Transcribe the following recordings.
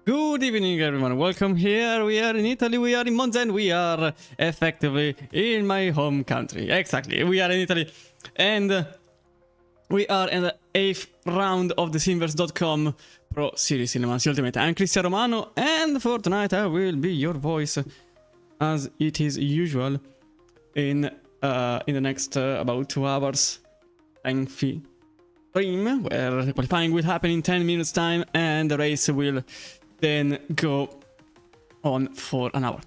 Good evening, everyone. Welcome here. We are in Italy, we are in Monza, and we are effectively in my home country. Exactly, we are in Italy, and we are in the 8th round of the Simverse.com Pro Series Cinemas Ultimate. I'm Cristiano Romano, and for tonight I will be your voice, as it is usual, in the next about 2 hours lengthy stream, where the qualifying will happen in 10 minutes time, and the race will then go on for an hour.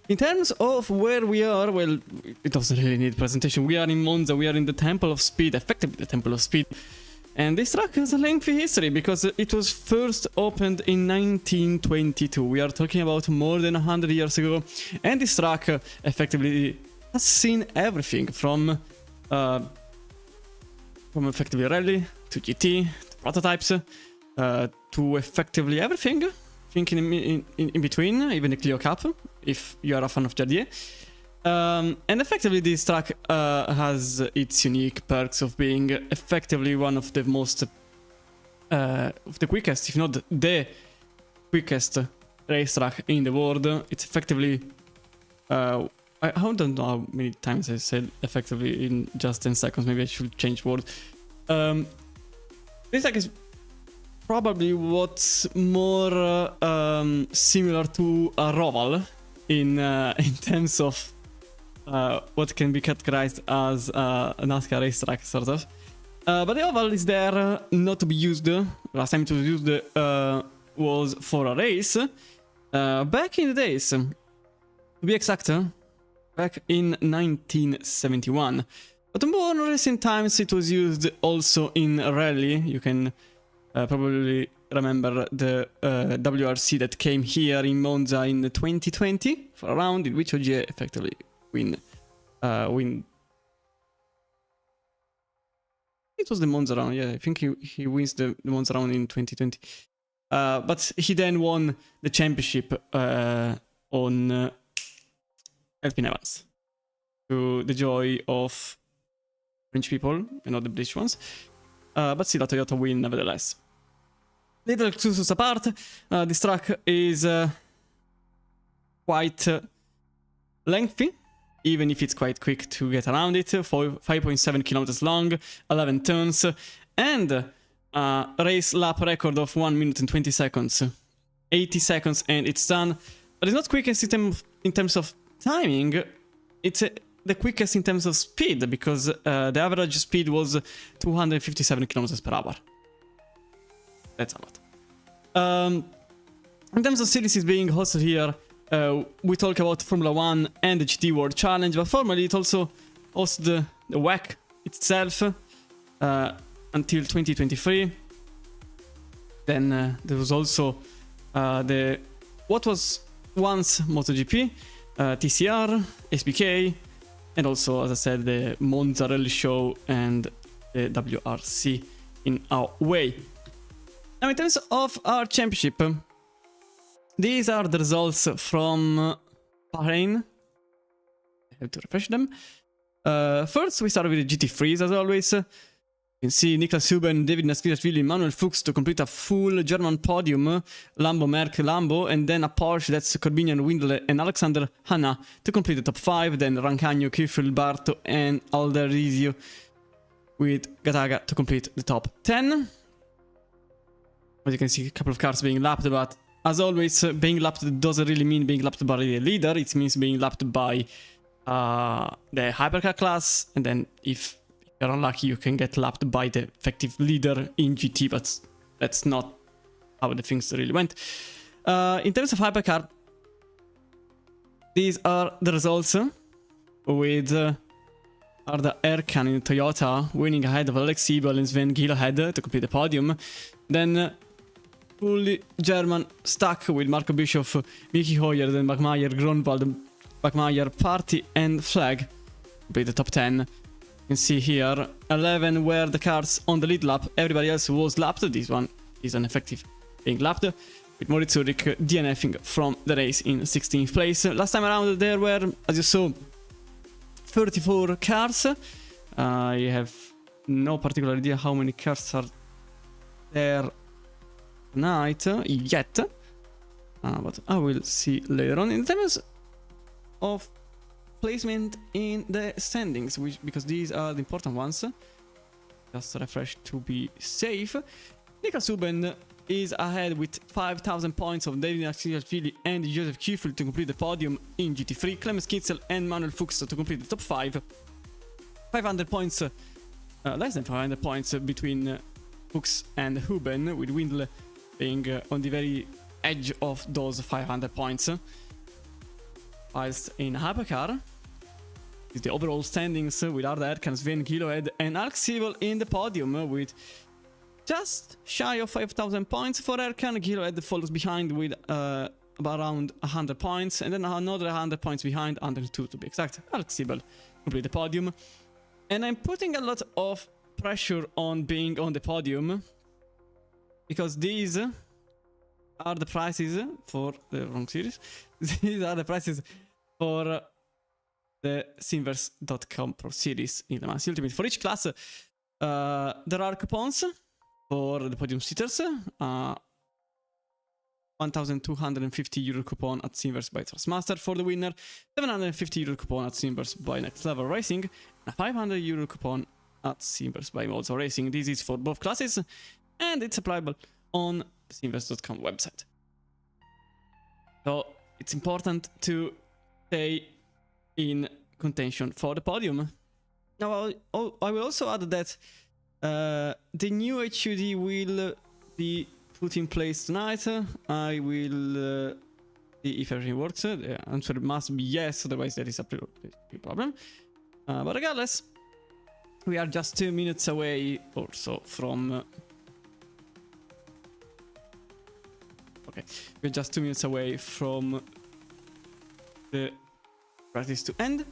In terms of where we are, well, it doesn't really need presentation. We are in Monza, we are in the Temple of Speed, effectively the Temple of Speed. And this track has a lengthy history because it was first opened in 1922. We are talking about more than 100 years ago. And this track effectively has seen everything from effectively rally to GT to prototypes. To effectively everything, I think in between, even the Clio Cup, if you are a fan of Jardier. And effectively this track has its unique perks of being effectively one of the most, of the quickest, if not the quickest racetrack in the world. It's effectively, I don't know how many times I said effectively in just 10 seconds, maybe I should change word. This track is probably what's more similar to a Roval in terms of what can be categorized as a NASCAR racetrack, sort of. But the oval is there not to be used. Last time it was used was for a race. Back in the days, to be exact, back in 1971. But in more recent times it was used also in rally. You can probably remember the WRC that came here in Monza in 2020 for a round in which OG effectively win. It was the Monza round, yeah. I think he wins the Monza round in 2020. But he then won the championship on Elfin Evans, to the joy of French people and not the British ones. But still a Toyota win nevertheless. Little excuses apart, this track is quite lengthy, even if it's quite quick to get around it. 5.7 kilometers long, 11 turns, and a race lap record of 1 minute and 20 seconds. 80 seconds and it's done. But it's not quickest in terms of timing, it's the quickest in terms of speed, because the average speed was 257 kilometers per hour. That's a lot. In terms of series being hosted here, we talk about Formula 1 and the GT World Challenge, but formally it also hosts the WEC itself until 2023. Then there was also what was once MotoGP, TCR, SBK, and also, as I said, the Monza Rally Show and the WRC in our way. Now, in terms of our championship, these are the results from Bahrain. I have to refresh them. First, we start with the GT3s, as always. You can see Niklas Huben, David Naskirashvili, Manuel Fuchs to complete a full German podium, Lambo, Merck, Lambo, and then a Porsche, that's Corbinian, Windle, and Alexander Hanna to complete the top 5, then Rancagno, Kiffel, Barto, and Alderizio with Gataga to complete the top 10. As you can see, a couple of cars being lapped, but as always, being lapped doesn't really mean being lapped by the leader. It means being lapped by the hypercar class, and then if you're unlucky, you can get lapped by the effective leader in GT, but that's not how the things really went. In terms of hypercar, these are the results, with Arda Erkan in Toyota winning ahead of Alex Siebel and Sven Gielhed to complete the podium. Then fully German stuck with Marco Bischoff, Mickey Hoyer, then Bachmeier, Gronwald, Bachmeier, Party, and Flag complete the top 10. You can see here 11 were the cars on the lead lap, everybody else was lapped. This one is an effective being lapped, with Moritz Zurich DNFing from the race in 16th place. Last time around there were, as you saw, 34 cars. I have no particular idea how many cars are there tonight yet, but I will see later on. In terms of placement in the standings, because these are the important ones, just refresh to be safe. Niklas Subben is ahead with 5,000 points of David Axelashvili and Joseph Kiefel to complete the podium in GT3. Clemens Kitzel and Manuel Fuchs to complete the top 5. 500 points, less than 500 points between Fuchs and Huben, with Windle being on the very edge of those 500 points. Whilst in Hypercar, is the overall standings with Arda Erkan, Sven Kiloed and Alex Siebel in the podium with just shy of 5,000 points for Erkan. Kiloed follows behind with around 100 points, and then another 100 points behind, 102 to be exact. Alex Siebel complete the podium. And I'm putting a lot of pressure on being on the podium, because these are the prices for the wrong series. These are the prices for the Simverse.com Pro Series in the Man's Ultimate. For each class, there are coupons for the podium sitters. 1,250 euro coupon at Simverse by Thrustmaster for the winner, 750 euro coupon at Simverse by Next Level Racing, and a 500 euro coupon at Simverse by Monza Racing. This is for both classes, and it's applicable on the Simverse.com website. So it's important to stay in contention for the podium. Now I will also add that the new HUD will be put in place tonight. I will see if everything works. The answer must be yes, otherwise there is a problem. But regardless, we are just 2 minutes away or so from... okay, we're just 2 minutes away from the practice to end.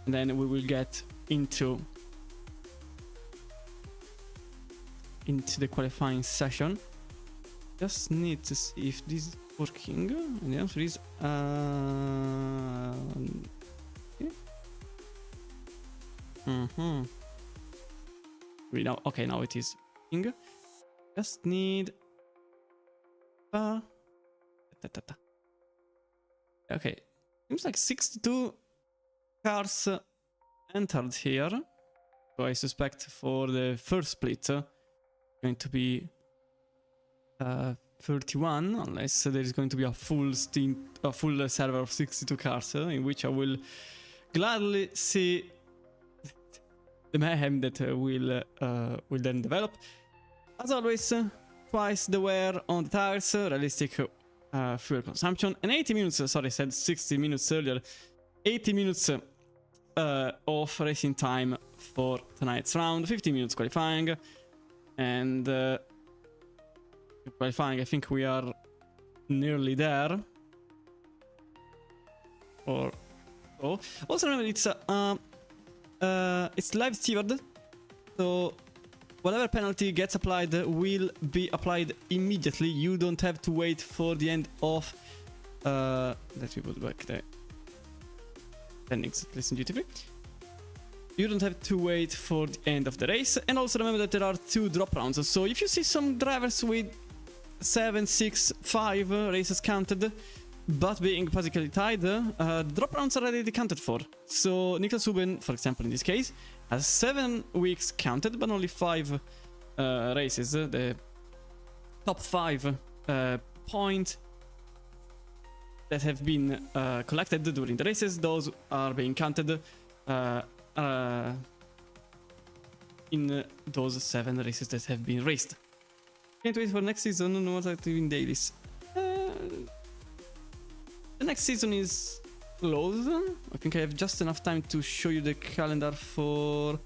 And then we will get into the qualifying session. Just need to see if this is working, and the answer is okay, now it is working. Just need okay, seems like 62 cars entered here, so I suspect for the first split going to be 31, unless there is going to be a full server of 62 cars, in which I will gladly see the mayhem that will then develop. As always, twice the wear on the tires, realistic fuel consumption, and 80 minutes, sorry I said 60 minutes earlier, 80 minutes of racing time for tonight's round, 15 minutes qualifying, and qualifying, I think we are nearly there. Or so. Also remember, it's live steered, so whatever penalty gets applied will be applied immediately. You don't have to wait for the end of let me put back the standings, listen GT3. You don't have to wait for the end of the race. And also remember that there are 2 drop rounds, so if you see some drivers with 7, 6, 5 races counted, but being physically tied, drop rounds are already counted for. So Niklas Subben, for example, in this case, has 7 weeks counted, but only 5 races. The top 5 points that have been collected during the races, those are being counted in those 7 races that have been raced. Can't wait for next season. No more active in dailies. The next season is close. I think I have just enough time to show you the calendar for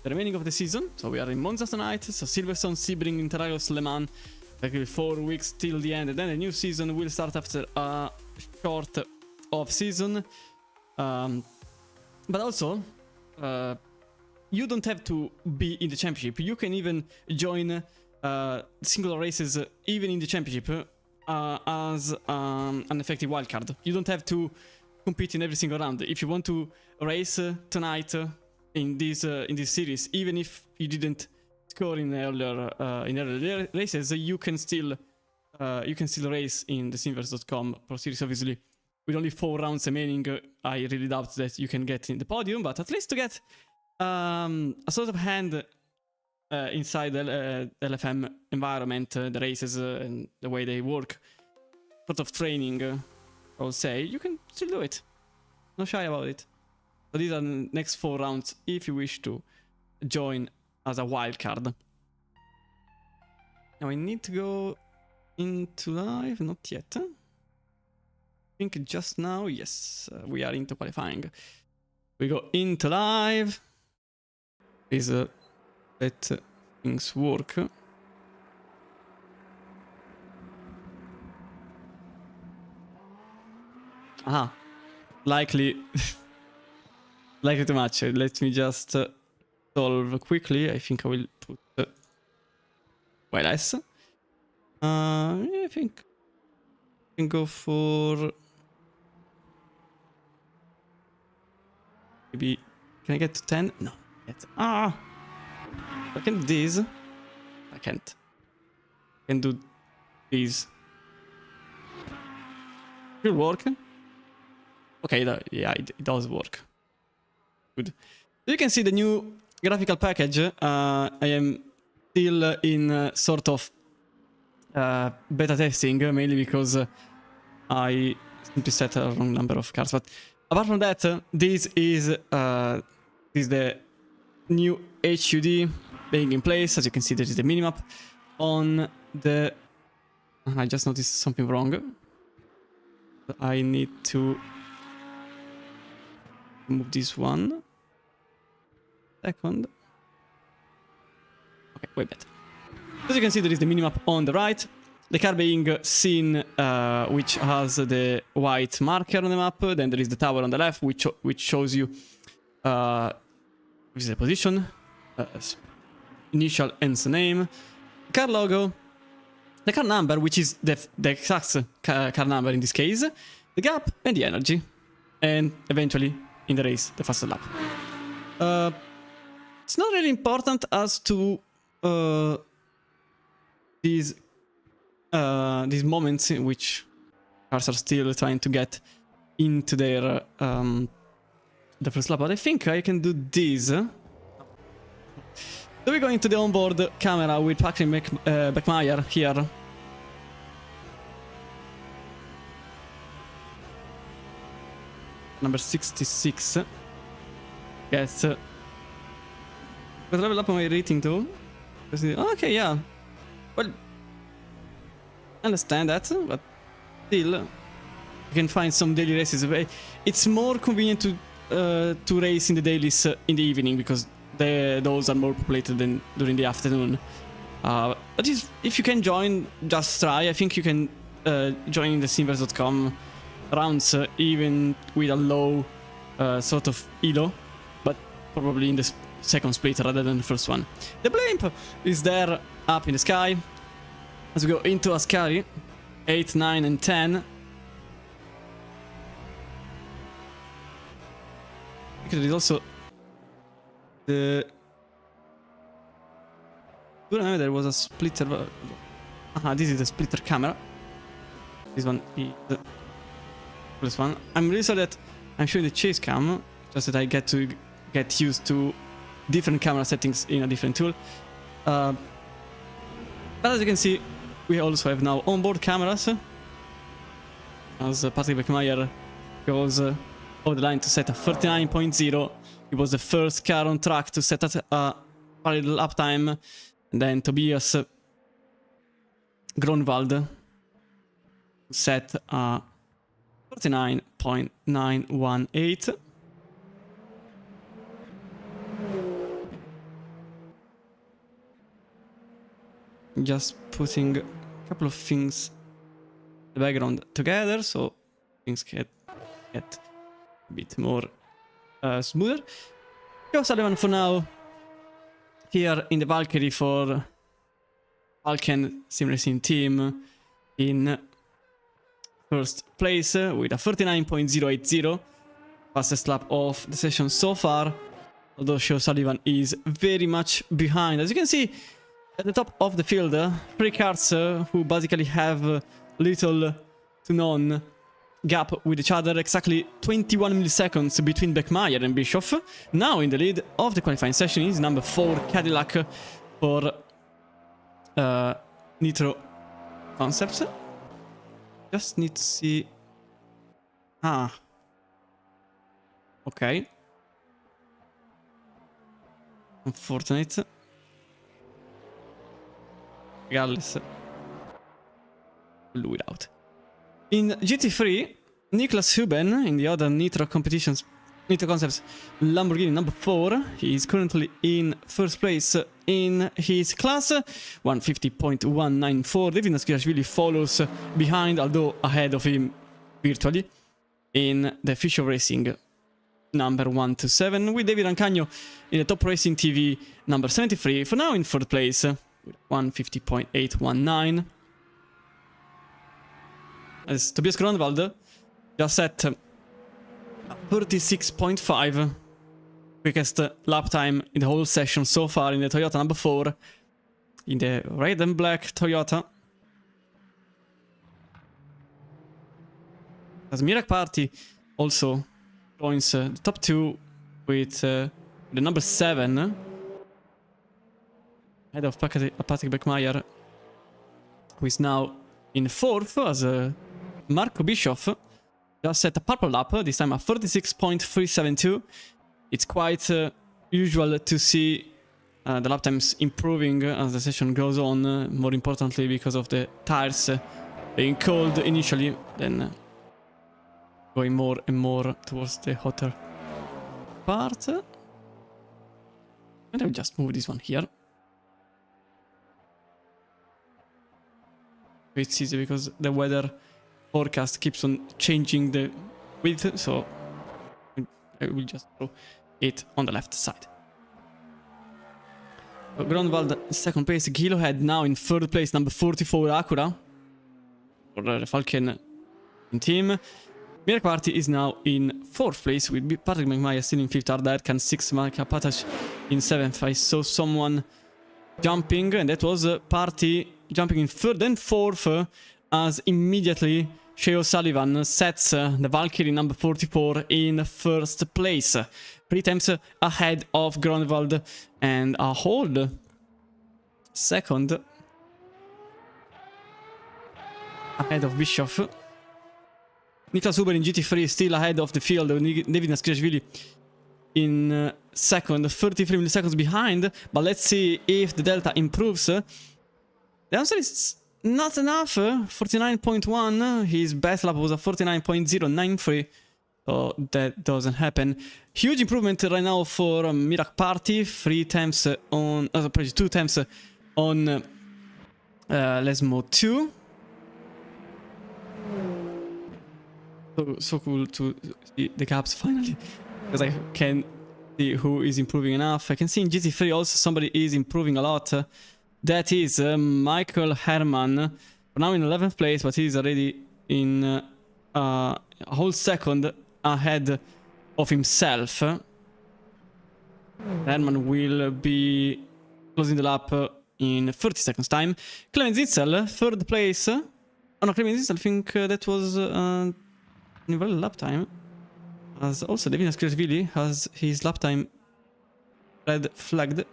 the remaining of the season. So we are in Monza tonight. So Silverstone, Sebring, Interlagos, Le Mans. Like 4 weeks till the end, and then a new season will start after a short off season. But also, you don't have to be in the championship. You can even join single races even in the championship as an effective wildcard. You don't have to compete in every single round. If you want to race tonight in this series, even if you didn't score in earlier races, you can still race in the Simverse.com Pro Series, obviously. With only 4 rounds remaining, I really doubt that you can get in the podium, but at least to get a sort of hand inside the LFM environment, the races and the way they work, sort of training, I would say, you can still do it. No shy about it. So these are the next 4 rounds if you wish to join as a wildcard. Now I need to go into live, not yet. I think just now, yes, we are into qualifying. We go into live. Please let things work. Aha, likely too much. Let me just solve quickly. I think I will put way less. Yeah, I think I can go for maybe. Can I get to 10? No. Yet. I can do this. I can't. I can do these. Will work. Okay, yeah, it does work. Good. So you can see the new graphical package. I am still in sort of beta testing, mainly because I simply set a wrong number of cards. But apart from that, this is the new HUD being in place. As you can see, there is the minimap on the. I just noticed something wrong. I need to move this one. Second. Okay, way better. As you can see, there is the minimap on the right. The car being seen, which has the white marker on the map. Then there is the tower on the left, which shows you the position, initial and name, car logo, the car number, which is the exact car number in this case, the gap, and the energy, and eventually in the race, the fastest lap. It's not really important as to these moments in which cars are still trying to get into their the first lap, but I think I can do this. So we go into the onboard camera with Patrick Beckmeyer here. Number 66. Yes. But level up my rating too. Okay, yeah. Well, I understand that, but still, you can find some daily races. It's more convenient to race in the dailies in the evening because those are more populated than during the afternoon. But if you can join, just try. I think you can join the Simverse.com rounds even with a low sort of elo, but probably in the second split rather than the first one. The blimp is there up in the sky. As we go into Ascari, 8, 9, and 10. There is also the. Do remember there was a splitter? This is the splitter camera. This one is this one. I'm really sorry that I'm showing the chase cam, just that I get used to different camera settings in a different tool. But as you can see, we also have now onboard cameras. As Patrick Beckmeyer goes over the line to set a 39.0. He was the first car on track to set at a valid lap time. And then Tobias Gronwald set a 49.918. Just putting a couple of things in the background together so things get a bit more smoother. Joe Sullivan for now here in the Valkyrie for Falken Sim Racing team in first place with a 39.080, fastest lap of the session so far. although Shea Sullivan is very much behind. As you can see, at the top of the field, 3 cars who basically have little to none gap with each other, exactly 21 milliseconds between Beckmeyer and Bischoff. Now in the lead of the qualifying session is number 4 Cadillac for Nitro Concepts. Just need to see... Okay. Unfortunate. Regardless. Blew it out. In GT3, Niklas Huben in the other Nitro competitions, Nitro Concepts Lamborghini number 4. He is currently in first place in his class, 150.194. David Naskirashvili follows behind, although ahead of him virtually, in the Fisher Racing number 127, with David Ancagno in the Top Racing TV number 73, for now in third place, with 150.819. As Tobias Gronwald just set 36.5, quickest lap time in the whole session so far in the Toyota number 4, in the red and black Toyota. As Mirak Party also joins the top 2 with the number 7, ahead of Patrick Beckmeyer, who is now in 4th, as Marco Bischoff just set a purple lap, this time at 36.372. It's quite usual to see the lap times improving as the session goes on, more importantly because of the tires being cold initially, then going more and more towards the hotter part. And I will just move this one here. It's easy because the weather forecast keeps on changing the width, so I will just throw it on the left side. So Gronwald second place, Gilohead now in third place, number 44 Acura for the Falcon team. Mirak Party is now in 4th place with Patrick Beckmeyer still in 5th, Arda 6th, Mika Patash in 7th. I saw someone jumping, and that was Party jumping in 3rd and 4th, as immediately Shea O'Sullivan sets the Valkyrie number 44 in 1st place. 3 times ahead of Gronwald and a whole 2nd ahead of Bischoff. Niklas Huber in GT3 is still ahead of the field, David Naskirashvili in 2nd, 33 milliseconds behind, but let's see if the delta improves. The answer is not enough, 49.1, his best lap was a 49.093, so that doesn't happen. Huge improvement right now for Mirak Party, 2 times on Lesmo 2. So cool to see the gaps finally, because I can see who is improving enough. I can see in GT3 also somebody is improving a lot. That is Michael Herman, now in 11th place, but he's already in a whole 2nd ahead of himself. Herman will be closing the lap in 30 seconds time. Clemens Zitzel, 3rd place. Oh no, Clemens Zitzel, I think that was invalid lap time. As also David Naskirashvili has his lap time red flagged.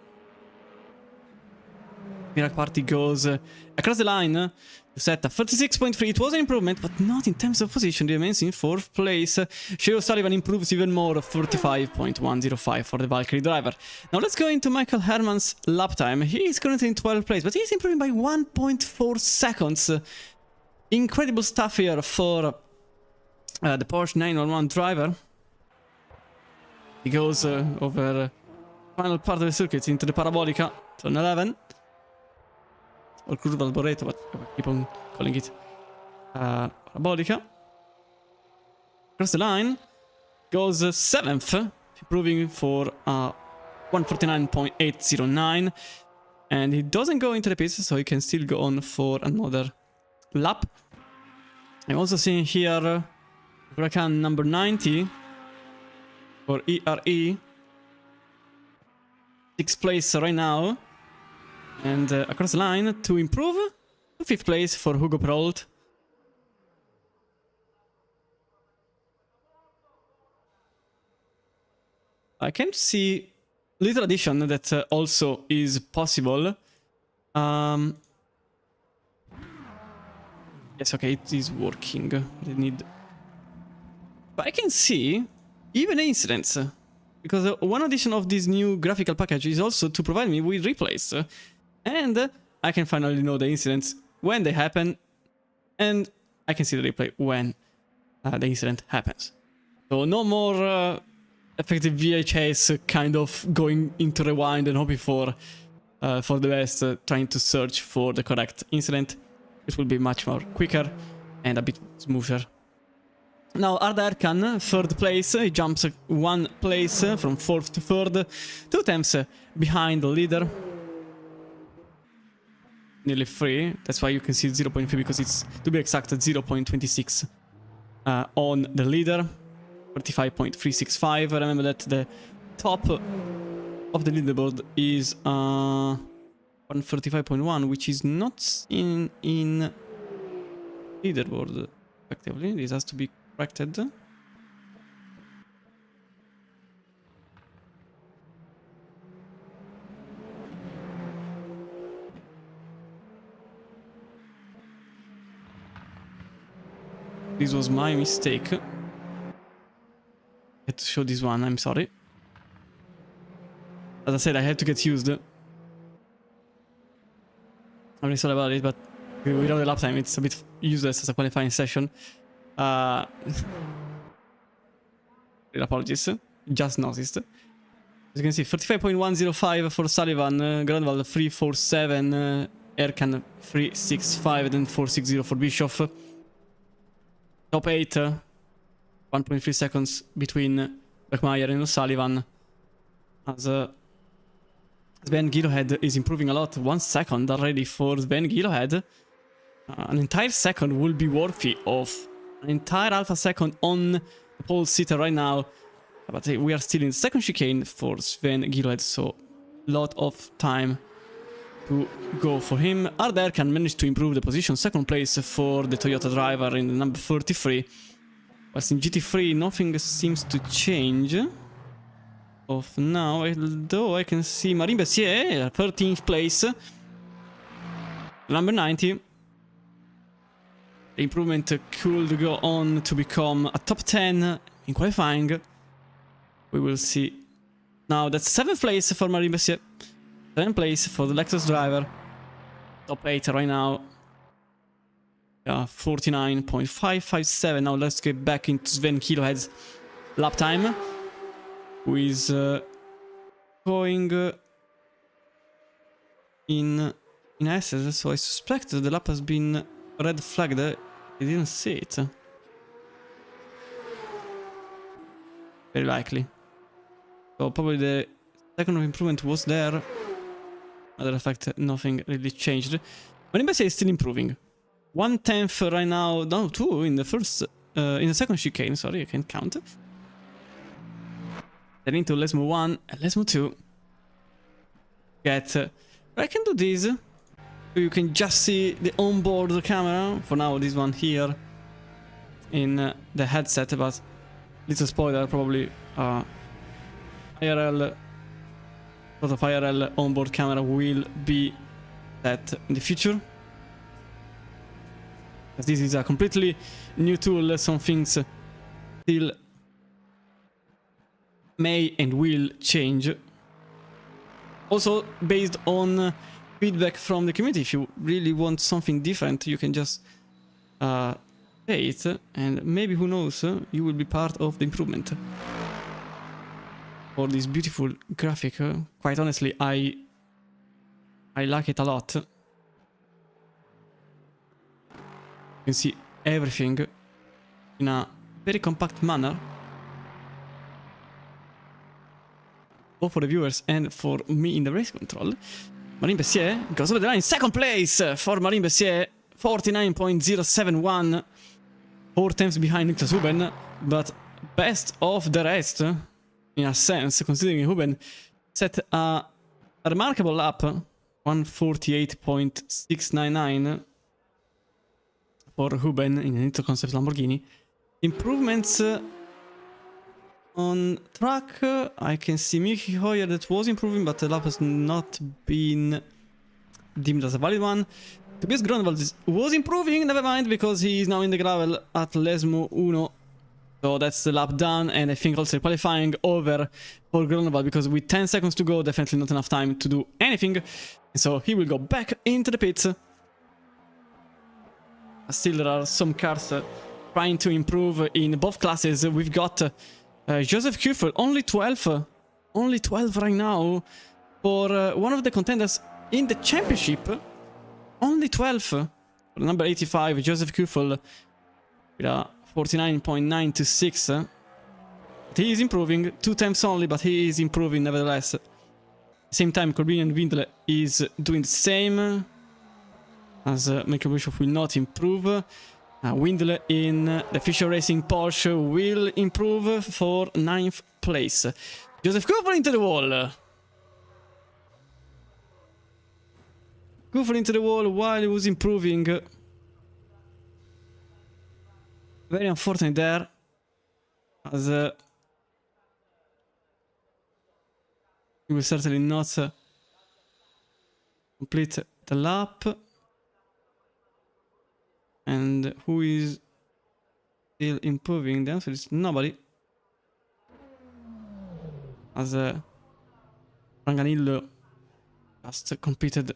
Mirak Party goes across the line to set a 36.3. It was an improvement, but not in terms of position. He remains in 4th place. Shea O'Sullivan improves even more, 35.105 for the Valkyrie driver. Now let's go into Michael Herman's lap time. He is currently in 12th place, but he's improving by 1.4 seconds. Incredible stuff here for the Porsche 911 driver. He goes over the final part of the circuit into the Parabolica, turn 11. Or Curva Alboreto, but I keep on calling it Parabolica. Across the line, goes 7th, improving for 149.809. And he doesn't go into the pits, so he can still go on for another lap. I'm also seeing here Huracan number 90 for ERE. 6th place right now. And across the line to improve to 5th place for Hugo Perrault. I can see little addition that also is possible. Yes, okay, it is working. I need... But I can see even incidents. Because one addition of this new graphical package is also to provide me with replays. And I can finally know the incidents when they happen. And I can see the replay when the incident happens. So no more effective VHS kind of going into rewind and hoping for the best, trying to search for the correct incident. It will be much more quicker and a bit smoother. Now Arda Erkan, 3rd place, he jumps 1 place from 4th to 3rd, 2 attempts behind the leader. Nearly 3, that's why you can see 0.3 because it's, to be exact, 0.26 on the leader. 35.365. Remember that the top of the leaderboard is 135.1, which is not in leaderboard effectively. This has to be corrected. This was my mistake. I had to show this one, I'm sorry. As I said, I had to get used. I'm really sorry about it, but without the lap time, it's a bit useless as a qualifying session. Real apologies, just noticed. As you can see, 35.105 for Sullivan, Grunwald 347, Erkan 365, then 460 for Bischoff. Top 8, 1.3 seconds between Beckmeyer and O'Sullivan. As Sven Gilohead is improving a lot. 1 second already for Sven Gilohead. An entire second will be worthy of an entire alpha second on the pole sitter right now. But we are still in second chicane for Sven Gilohead, so a lot of time to go for him. Arda Erkan managed to improve the position. 2nd place for the Toyota driver in the number 33. Whilst in GT3 nothing seems to change. Of now, although I can see Marine Bessier, 13th place. Number 90. The improvement could go on to become a top 10 in qualifying. We will see. Now that's 7th place for Marine Bessier. 7th place for the Lexus driver. Top 8 right now. 49.557. Now let's get back into Sven Gilohead's lap time. Who is going in SS, so I suspect the lap has been red flagged. I didn't see it. Very likely. So probably the second of improvement was there. Matter of fact, nothing really changed. Marine Bessier is still improving. 1/10 right now. No, 2 in the first, in the second chicane. Sorry, I can't count. Then into let's move 1 and let's move 2. I can do this. You can just see the onboard camera. For now, this one here in the headset, but little spoiler, probably IRL, sort of IRL onboard camera will be set in the future. Because this is a completely new tool. Some things still may and will change. Also based on feedback from the community. If you really want something different, you can just say it, and maybe, who knows, you will be part of the improvement. For this beautiful graphic, quite honestly, I like it a lot. You can see everything in a very compact manner. Both for the viewers and for me in the race control. Marine Bessier goes over the line. 2nd place for Marine Bessier. 49.071. 4 tenths behind Niklas Huben. But best of the rest, in a sense, considering Huben set a A remarkable lap, 148.699 for Ruben in an Interconcept Lamborghini. Improvements on track. I can see Mickey Hoyer that was improving, but the lap has not been deemed as a valid one. Tobias Grunwald was improving, never mind, because he is now in the gravel at Lesmo 1. So that's the lap done, and I think also qualifying over for Grunwald, because with 10 seconds to go, definitely not enough time to do anything. So he will go back into the pits. Still, there are some cars trying to improve in both classes. We've got Joseph Kuffel, only 12. Only 12 right now for one of the contenders in the championship. Only 12. For number 85, Joseph Kuffel with a 49.926. But he is improving. 2 times only, but he is improving nevertheless. Same time, Corbinian Windle is doing the same. As Michael Bishop will not improve. Windle in the Fisher Racing Porsche will improve for 9th place. Joseph Kuffel into the wall. Kuffel into the wall while he was improving. Very unfortunate there. As he will certainly not complete the lap. And who is still improving? The answer is nobody. As Ranganillo just completed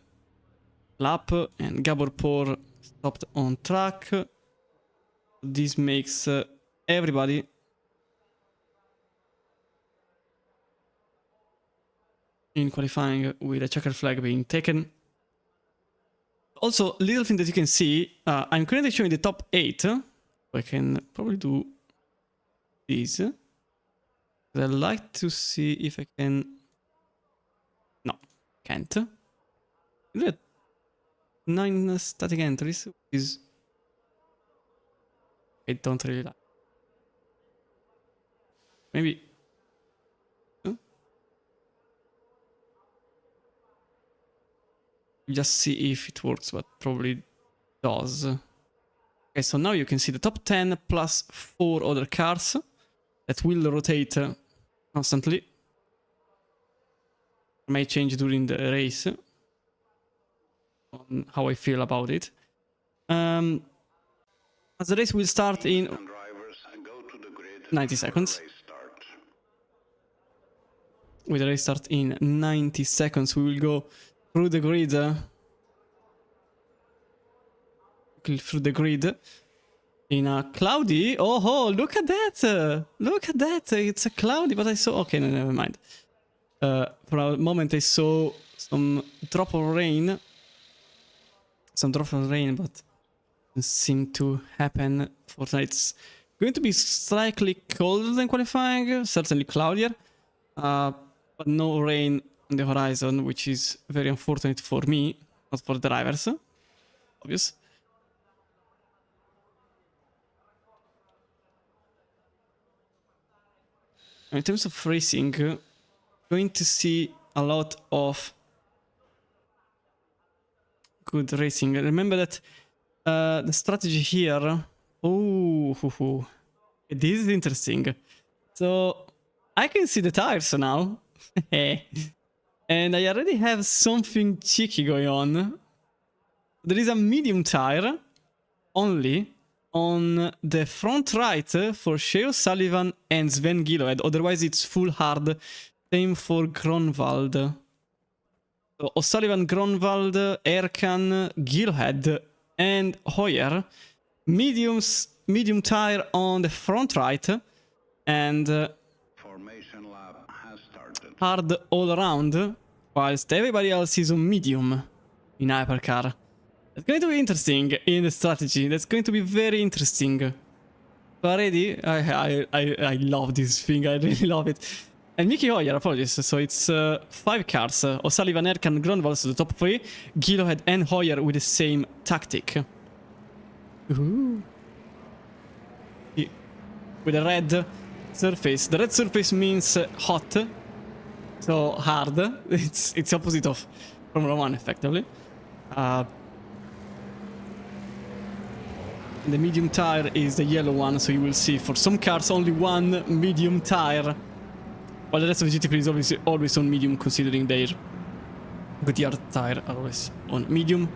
lap and Gabor Por stopped on track. This makes everybody in qualifying with a checkered flag being taken. Also, little thing that you can see, I'm currently showing the top 8. I can probably do this. I'd like to see if I can... No, can't. Look at 9 static entries. Is I don't really like. Maybe... Just see if it works, but probably does. Okay, so now you can see the top 10 plus 4 other cars that will rotate constantly. May change during the race on how I feel about it. As the race will start in 90 seconds. With the race start in 90 seconds, we will go through the grid. Through the grid. In a cloudy. Oh, look at that! Look at that! It's a cloudy, but I saw. Okay, no, never mind. For a moment, I saw some drop of rain. Some drop of rain, but doesn't seem to happen for tonight. It's going to be slightly colder than qualifying, certainly cloudier, but no rain on the horizon, which is very unfortunate for me, not for the drivers, obvious. In terms of racing, going to see a lot of good racing. Remember that the strategy here... Oh, this is interesting. So, I can see the tires now. And I already have something cheeky going on. There is a medium tire only on the front right for Shea O'Sullivan and Sven Gillohead. Otherwise, it's full hard. Same for Gronwald. So O'Sullivan, Gronwald, Erkan, Gillohead, and Hoyer. Medium tire on the front right. And hard all around, whilst everybody else is on medium in hypercar. It's going to be interesting in the strategy. That's going to be very interesting. Already, I love this thing. I really love it. And Mickey Hoyer, apologies. So it's 5 cars. O'Sullivan, Erkan, Gronwald, so the top 3. Gillohead and Hoyer with the same tactic. Ooh. With a red surface. The red surface means hot. so hard. It's opposite of Formula 1 effectively. The medium tire is the yellow one, so you will see for some cars only one medium tire, while the rest of the GT3 is always on medium, considering their Goodyear tire are always on medium,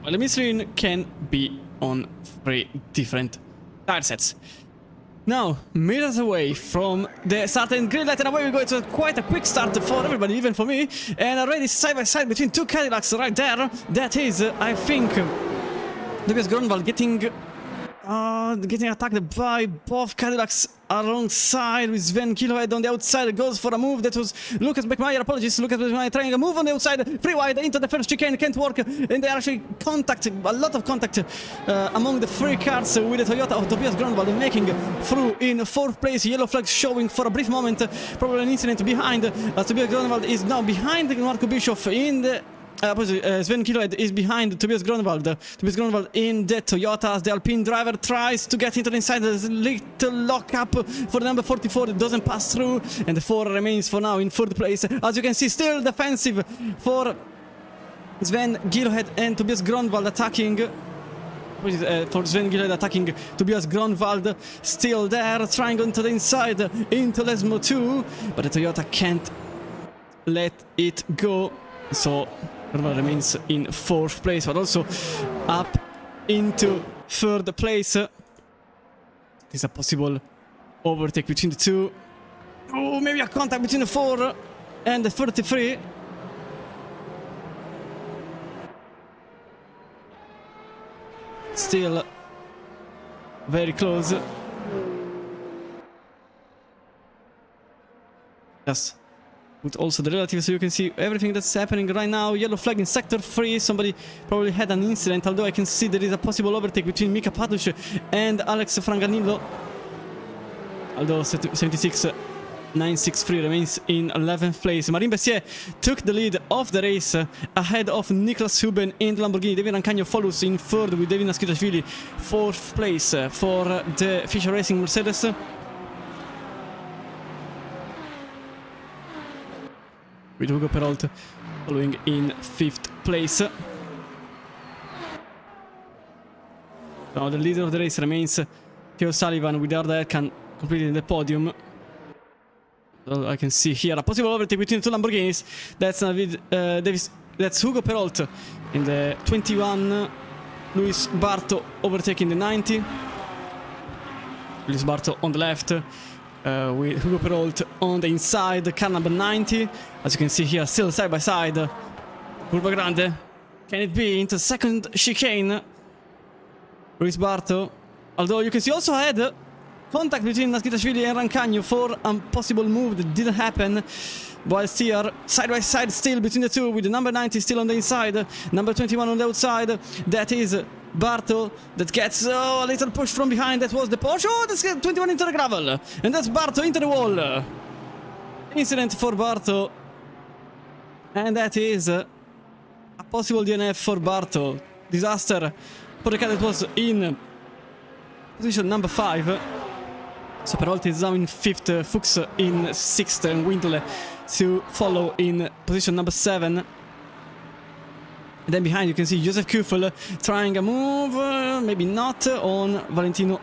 while the Michelin can be on 3 different tire sets. Now, meters away from the starting grid light, and away we go. It's quite a quick start for everybody, even for me. And already side by side between 2 Cadillacs right there. That is, I think, Lucas Grunwald getting attacked by both Cadillacs alongside with Sven Kilohead on the outside. Goes for a move. That was Lucas Beckmeyer. Apologies, Lucas Beckmeyer trying a move on the outside. Free wide into the first chicane. Can't work. And they actually a lot of contact among the 3 cars with the Toyota of Tobias Grunwald making through in 4th place. Yellow flag showing for a brief moment. Probably an incident behind. Tobias Grunwald is now behind Marco Bischoff in the Sven Kilohead is behind Tobias Grunwald. Tobias Grunwald in the Toyota as the Alpine driver tries to get into the inside. There's a little lock up for the number 44. It doesn't pass through, and the 4 remains for now in 3rd place. As you can see, still defensive for Sven Kilohead and Tobias Grunwald attacking. For Sven Kilohead attacking Tobias Grunwald, still there, trying onto the inside into Lesmo 2, but the Toyota can't let it go. So Grunwald remains in 4th place, but also up into 3rd place. There's a possible overtake between the 2. Oh, maybe a contact between the 4 and the 33. Still very close. Yes. With also the relative, so you can see everything that's happening right now. Yellow flag in sector 3. Somebody probably had an incident, although I can see there is a possible overtake between Mika Patush and Alex Franganillo. Although 76.963 remains in 11th place. Marin Bessier took the lead of the race ahead of Niklas Huben in the Lamborghini. David Rancagno follows in 3rd with David Naskitashvili 4th place for the Fischer Racing Mercedes. With Hugo Peralt following in 5th place. Now the leader of the race remains Theo Sullivan with Arda Erkan completing the podium. So I can see here a possible overtake between the 2 Lamborghinis. That's that's Hugo Peralt in the 21. Luis Barto overtaking the 90. Luis Barto on the left. With Hugo Peralt on the inside, car number 90. As you can see here, still side by side. Curva Grande. Can it be into 2nd chicane? Luis Barto. Although you can see also had contact between Naskitashvili and Rancagno for a possible move that didn't happen. Whilst here, side by side still between the 2, with the number 90 still on the inside, number 21 on the outside. That is Barto that gets a little push from behind. That was the Porsche. Oh, that's 21 into the gravel. And that's Barto into the wall. Incident for Barto. And that is a possible DNF for Barto. Disaster for the car that was in position number 5. So Peralt is now in 5th, Fuchs in 6th, and Windle to follow in position number 7. And then behind you can see Josef Kuffel trying a move, maybe not, on Valentino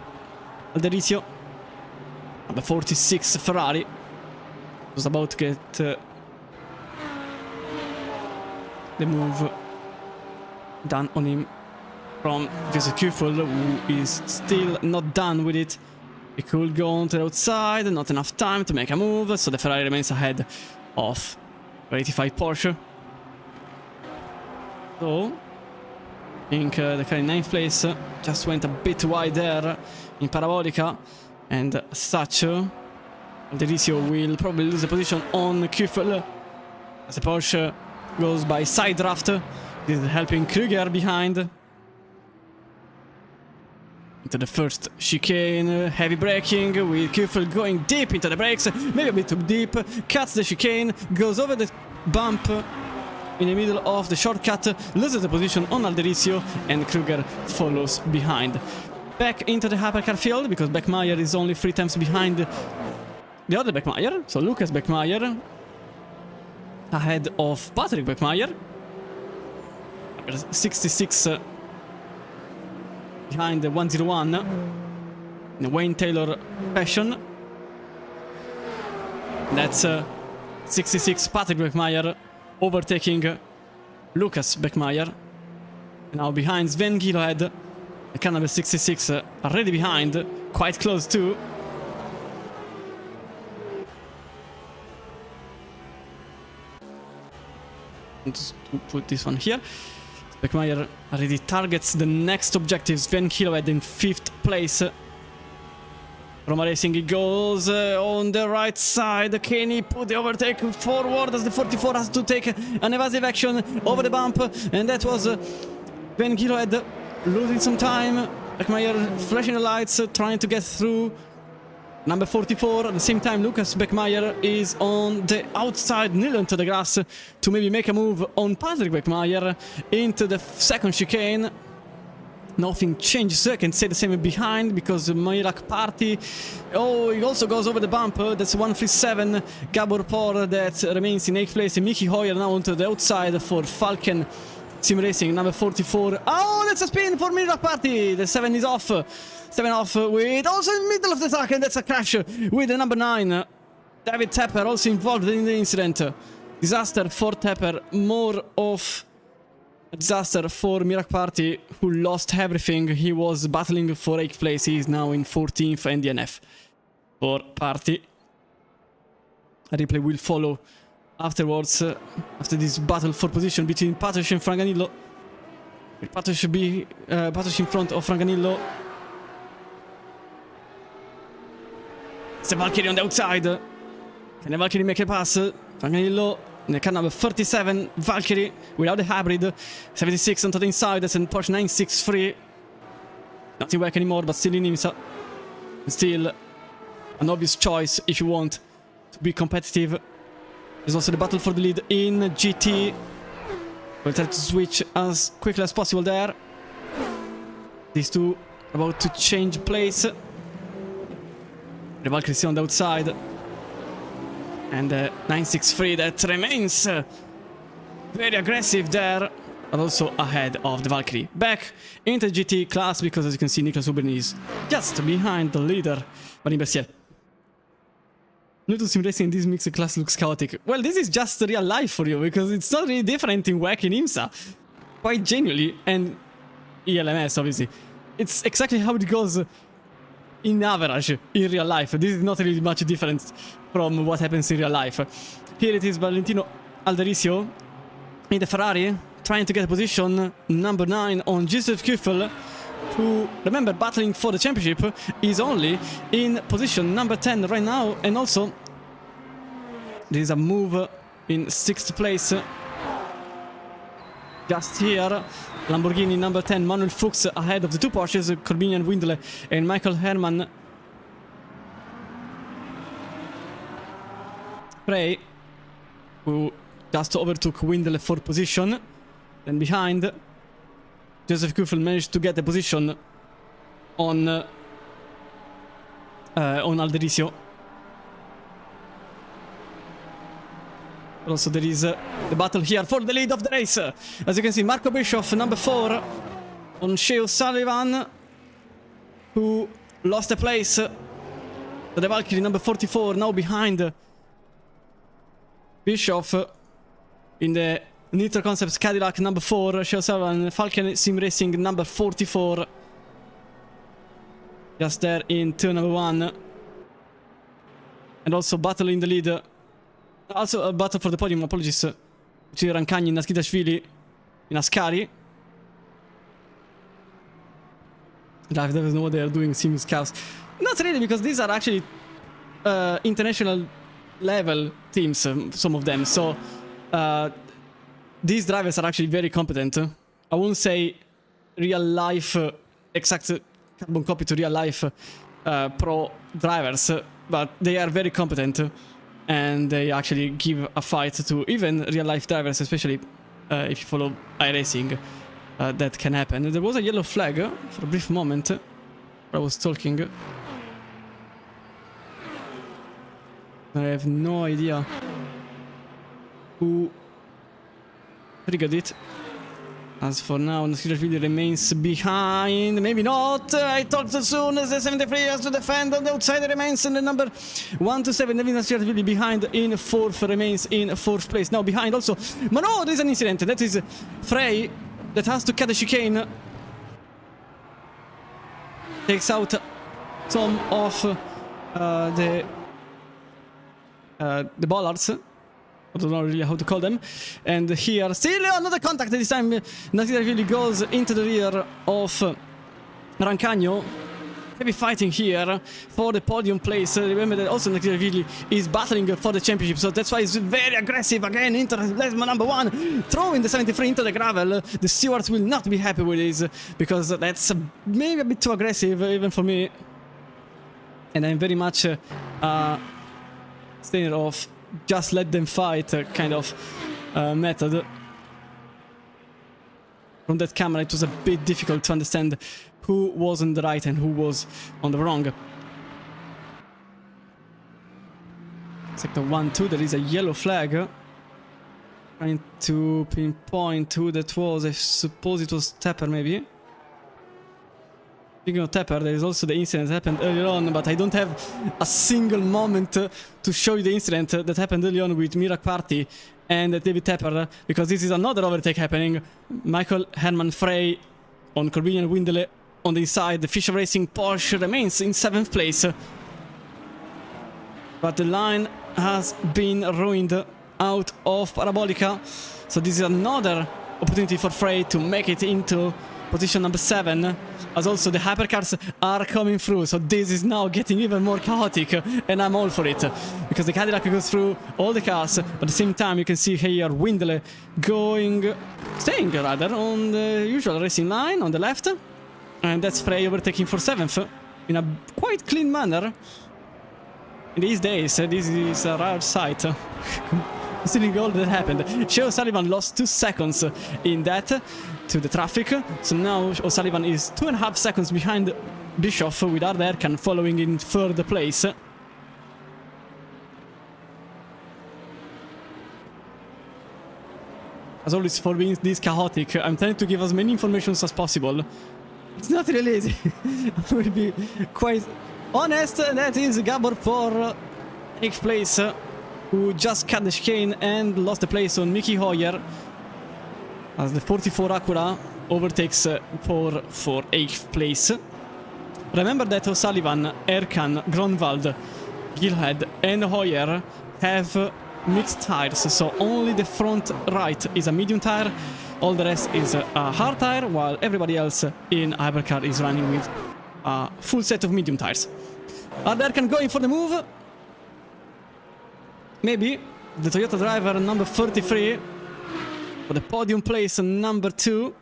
Alderisio. Number 46 Ferrari was about to get the move done on him from Josef Kuffel, who is still not done with it. He could go on to the outside, not enough time to make a move, so the Ferrari remains ahead of 85 Porsche. So, I think the car in 9th place just went a bit wide there in Parabolica, and such, Alderisio will probably lose the position on Kuffel as the Porsche goes by side draft. This is helping Krüger behind. Into the first chicane, heavy braking with Kuffel going deep into the brakes, maybe a bit too deep, cuts the chicane, goes over the bump in the middle of the shortcut, loses the position on Alderisio, and Krüger follows behind. Back into the hypercar field, because Beckmeyer is only 3 times behind the other Beckmeyer, so Lucas Beckmeyer. ahead of Patrick Beckmeyer. 66 behind the 101 in a Wayne Taylor fashion. That's 66 Patrick Beckmeyer overtaking Lucas Beckmeyer. Now behind Sven Gilohed, the car number 66 already behind, quite close too. To put this one here. Beckmeyer already targets the next objective. Sven Gilohed in 5th place. Roma Racing, he goes on the right side. Can he put the overtake forward as the 44 has to take an evasive action over the bump? And that was Sven Gilohed losing some time. Beckmeyer flashing the lights, trying to get through. Number 44, at the same time Lucas Beckmeyer is on the outside, nearly onto the grass, to maybe make a move on Patrick Beckmeyer into the second chicane. Nothing changes, I can say the same behind, because Mirak Party, oh, he also goes over the bump. That's 137, Gabor Por that remains in 8th place, and Mickey Hoyer now onto the outside for Falken Sim Racing, number 44. Oh, that's a spin for Mirak Party, the 7 is off. 7 off with also in the middle of the track, and that's a crash with the number 9. David Tepper also involved in the incident. Disaster for Tepper, more of a disaster for Mirak Party, who lost everything. He was battling for 8th place, he is now in 14th and DNF for Party. A replay will follow afterwards, after this battle for position between Patosh and Franganillo. Will Patosh be Patosh in front of Franganillo? It's the Valkyrie on the outside. Can the Valkyrie make a pass? Franganillo in the car number 37, Valkyrie without the hybrid. 76 onto the inside, that's a Porsche 963. Not in work anymore, but still in IMSA. Still an obvious choice if you want to be competitive. There's also the battle for the lead in GT. We'll try to switch as quickly as possible there. These two are about to change place. The Valkyrie on the outside. And 963 that remains very aggressive there. But also ahead of the Valkyrie. Back into the GT class, because as you can see, Niklas Ubern is just behind the leader, Marin Bercier. New to sim racing, this mixed class looks chaotic. Well, this is just real life for you, because it's not really different in WEC in IMSA. Quite genuinely, and ELMS obviously. It's exactly how it goes in average in real life. This is not really much different from what happens in real life. Here it is Valentino Alderisio in the Ferrari, trying to get a position number 9 on Joseph Kuffel, who, remember, battling for the championship, is only in position number 10 right now. And also there is a move in 6th place just here. Lamborghini number 10, Manuel Fuchs ahead of the two Porsches, Corbinian Windle and Michael Herman. Frey, who just overtook Windle for position. Then behind, Joseph Kuffel managed to get a position on Alderisio. But also there is the battle here for the lead of the race. As you can see, Marco Bischoff, number 4, on Shea O'Sullivan, who lost a place. But the Valkyrie, number 44, now behind Bischoff in the Nitro Concepts Cadillac, number 4, Shea O'Sullivan, Falcon Sim Racing, number 44. Just there in turn number 1. And also battle in the lead. Also a battle for the podium, apologies, between Rancagni and Naskitashvili in Ascari. Live devils know what they are doing, Sim Scouts. Not really, because these are actually international level teams, some of them. So these drivers are actually very competent. I won't say real life exact carbon copy to real life pro drivers, but they are very competent. And they actually give a fight to even real-life drivers, especially if you follow iRacing. That can happen. There was a yellow flag for a brief moment where I was talking. I have no idea who triggered it. As for now, Nasirashvili remains behind. Maybe not. I talked too soon as the 73 has to defend. On the outside remains in the number 127. Nasirashvili behind in 4th, remains in 4th place. Now behind also. But no, there's an incident. That is Frey that has to cut the chicane. Takes out some of the bollards. I don't know really how to call them. And here, still another contact. This time, Nasirashvili goes into the rear of Rancagno. Heavy fighting here for the podium place. Remember that also Nasirashvili is battling for the championship, so that's why he's very aggressive again into Lesma number 1, throwing the 73 into the gravel. The stewards will not be happy with this, because that's maybe a bit too aggressive even for me. And I'm very much staying off. Just let them fight kind of method. From that camera it was a bit difficult to understand who was on the right and who was on the wrong. Sector 1-2, there is a yellow flag. Trying to pinpoint who that was. I suppose it was Tepper maybe. Speaking of Tepper, there is also the incident that happened earlier on, but I don't have a single moment to show you the incident that happened early on with Mirak Party and David Tepper, because this is another overtake happening. Michael Herman Frey on Corbinian Windele on the inside. The Fisher Racing Porsche remains in 7th place. But the line has been ruined out of Parabolica. So this is another opportunity for Frey to make it into position number 7, as also the hypercars are coming through, so this is now getting even more chaotic, and I'm all for it, because the Cadillac goes through all the cars, but at the same time you can see here Windele staying rather on the usual racing line on the left, and that's Frey overtaking for 7th in a quite clean manner. In these days, this is a rare sight. Considering all that happened. Shea O'Sullivan lost 2 seconds in that to the traffic. So now O'Sullivan is 2.5 seconds behind Bischoff, with Arda Erkan following in 3rd place. As always, for being this chaotic, I'm trying to give as many informations as possible. It's not really easy. I will be quite honest. That is Gabor Por, 8th place, who just cut the chicane and lost the place on Mickey Hoyer, as the 44 Acura overtakes Por for 8th place. Remember that O'Sullivan, Erkan, Gronwald, Gilhead and Hoyer have mixed tires, so only the front right is a medium tire, all the rest is a hard tire, while everybody else in Hypercar is running with a full set of medium tires. Arda Erkan going for the move. Maybe the Toyota driver number 33 for the podium place number 2.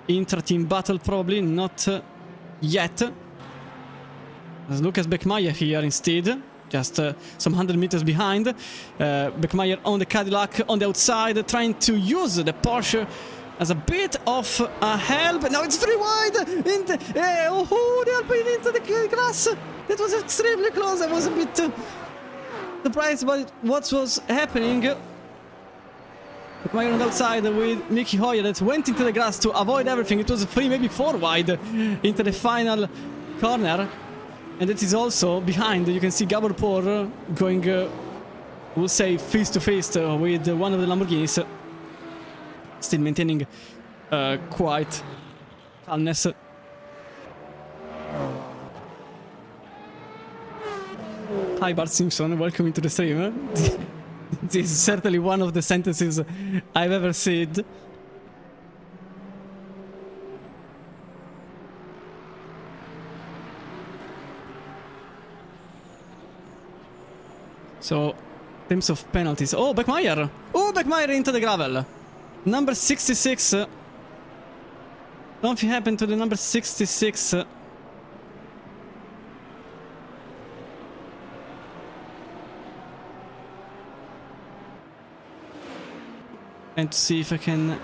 Intra-team battle probably, not yet. There's Lucas Beckmeyer here instead, just some 100 meters behind. Beckmeyer on the Cadillac on the outside, trying to use the Porsche as a bit of a help. Now it's very wide. The Alpine into the grass. That was extremely close. I was a bit surprised by what was happening. Beckmeyer on the outside with Mickey Hoyer that went into the grass to avoid everything. It was 3, maybe 4 wide into the final corner. And that is also behind. You can see Gabor Por going, we'll say, face to face with one of the Lamborghinis. Still maintaining quite calmness. Hi Bart Simpson, welcome into the stream. This is certainly one of the sentences I've ever said. So, in terms of penalties. Oh, Beckmeyer! Oh, Beckmeyer into the gravel! Number 66. Something happened to the number 66. And to see if I can...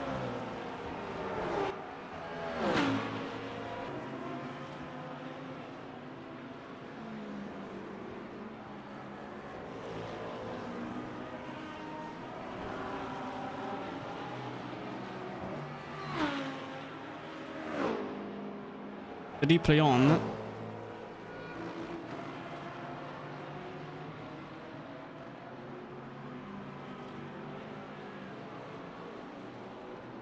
the replay on.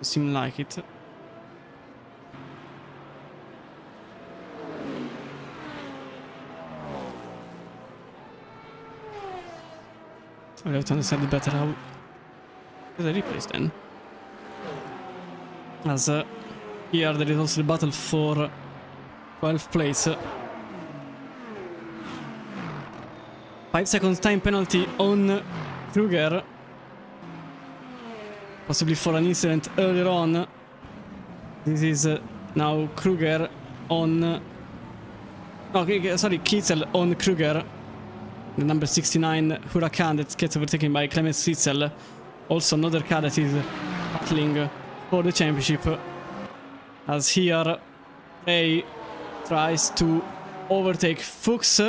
Seem like it. I have to understand better how the replays then. As here there is also the battle for 12th place. 5 seconds time penalty on Kruger. Possibly for an incident earlier on. This is now Kruger on... okay, sorry, Kitzel on Kruger. The number 69 Huracan that gets overtaken by Clemens Kitzel. Also another car that is battling for the championship. As here, A tries to overtake Fuchs,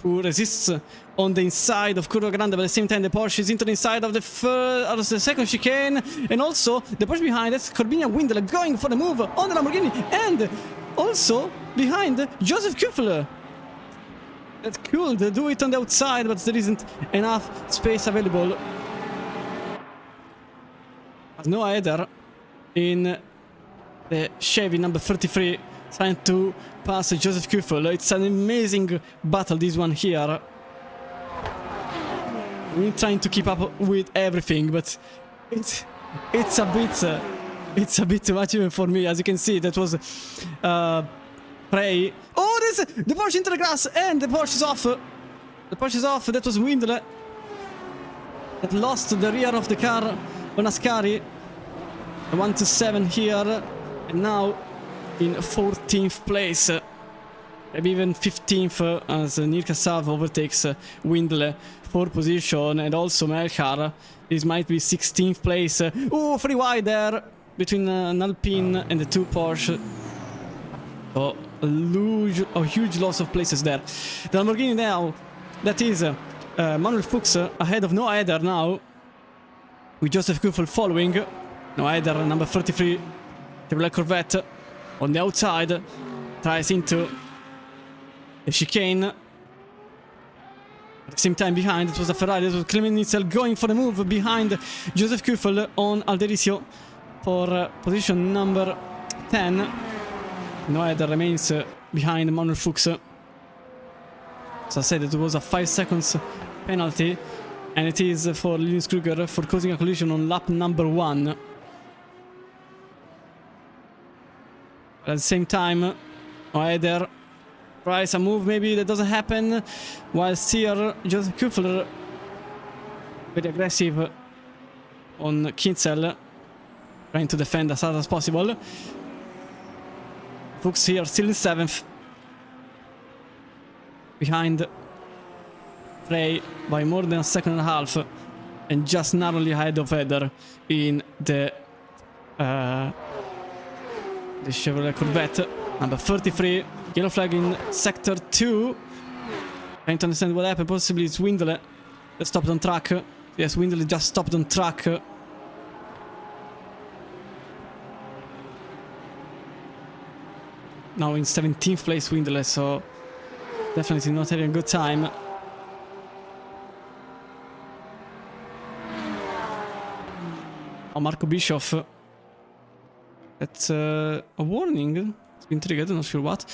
who resists on the inside of Curva Grande, but at the same time the Porsche is into the inside of the second chicane, and also the Porsche behind it, Corbina Windler going for the move on the Lamborghini, and also behind Joseph Kuffel. That could do it on the outside, but there isn't enough space available. No header in the Chevy number 33, trying to pass Joseph Kuffel. It's an amazing battle, this one here. We're trying to keep up with everything, but it's a bit too much even for me. As you can see, that was Prey. Oh, this the Porsche into the grass, and the Porsche is off. The Porsche is off. That was Windle that lost the rear of the car on Ascari. 1-7 here, and now in 14th place. Maybe even 15th as Nirka Sav overtakes Windle 4th position, and also Melchar. This might be 16th place. Oh, free wide there between an Alpine and the two Porsche. So a huge loss of places there. The Lamborghini now, that is Manuel Fuchs ahead of no header now, with Joseph Kuffel following. No header, number 33, Chevrolet Corvette on the outside, tries into the chicane. At the same time behind, it was a Ferrari, it was Clement Nitzel going for the move behind Joseph Kuffel on Alderisio for position number 10. No header remains behind Manuel Fuchs. As I said, it was a 5 seconds penalty, and it is for Linus Kruger for causing a collision on lap number 1. At the same time, no header. Tries a move, maybe that doesn't happen. Whilst here, Joseph Kuffler very aggressive on Kitzel, trying to defend as hard as possible. Fuchs here still in 7th, behind Frey by more than a second and a half, and just narrowly ahead of header in the Chevrolet Corvette number 33. Yellow flag in sector 2. Trying to understand what happened. Possibly it's Windle that stopped on track. Yes, Windle just stopped on track. Now in 17th place Windle, so definitely not having a good time. Oh, Marco Bischoff. That's a warning. It's been triggered, not sure what.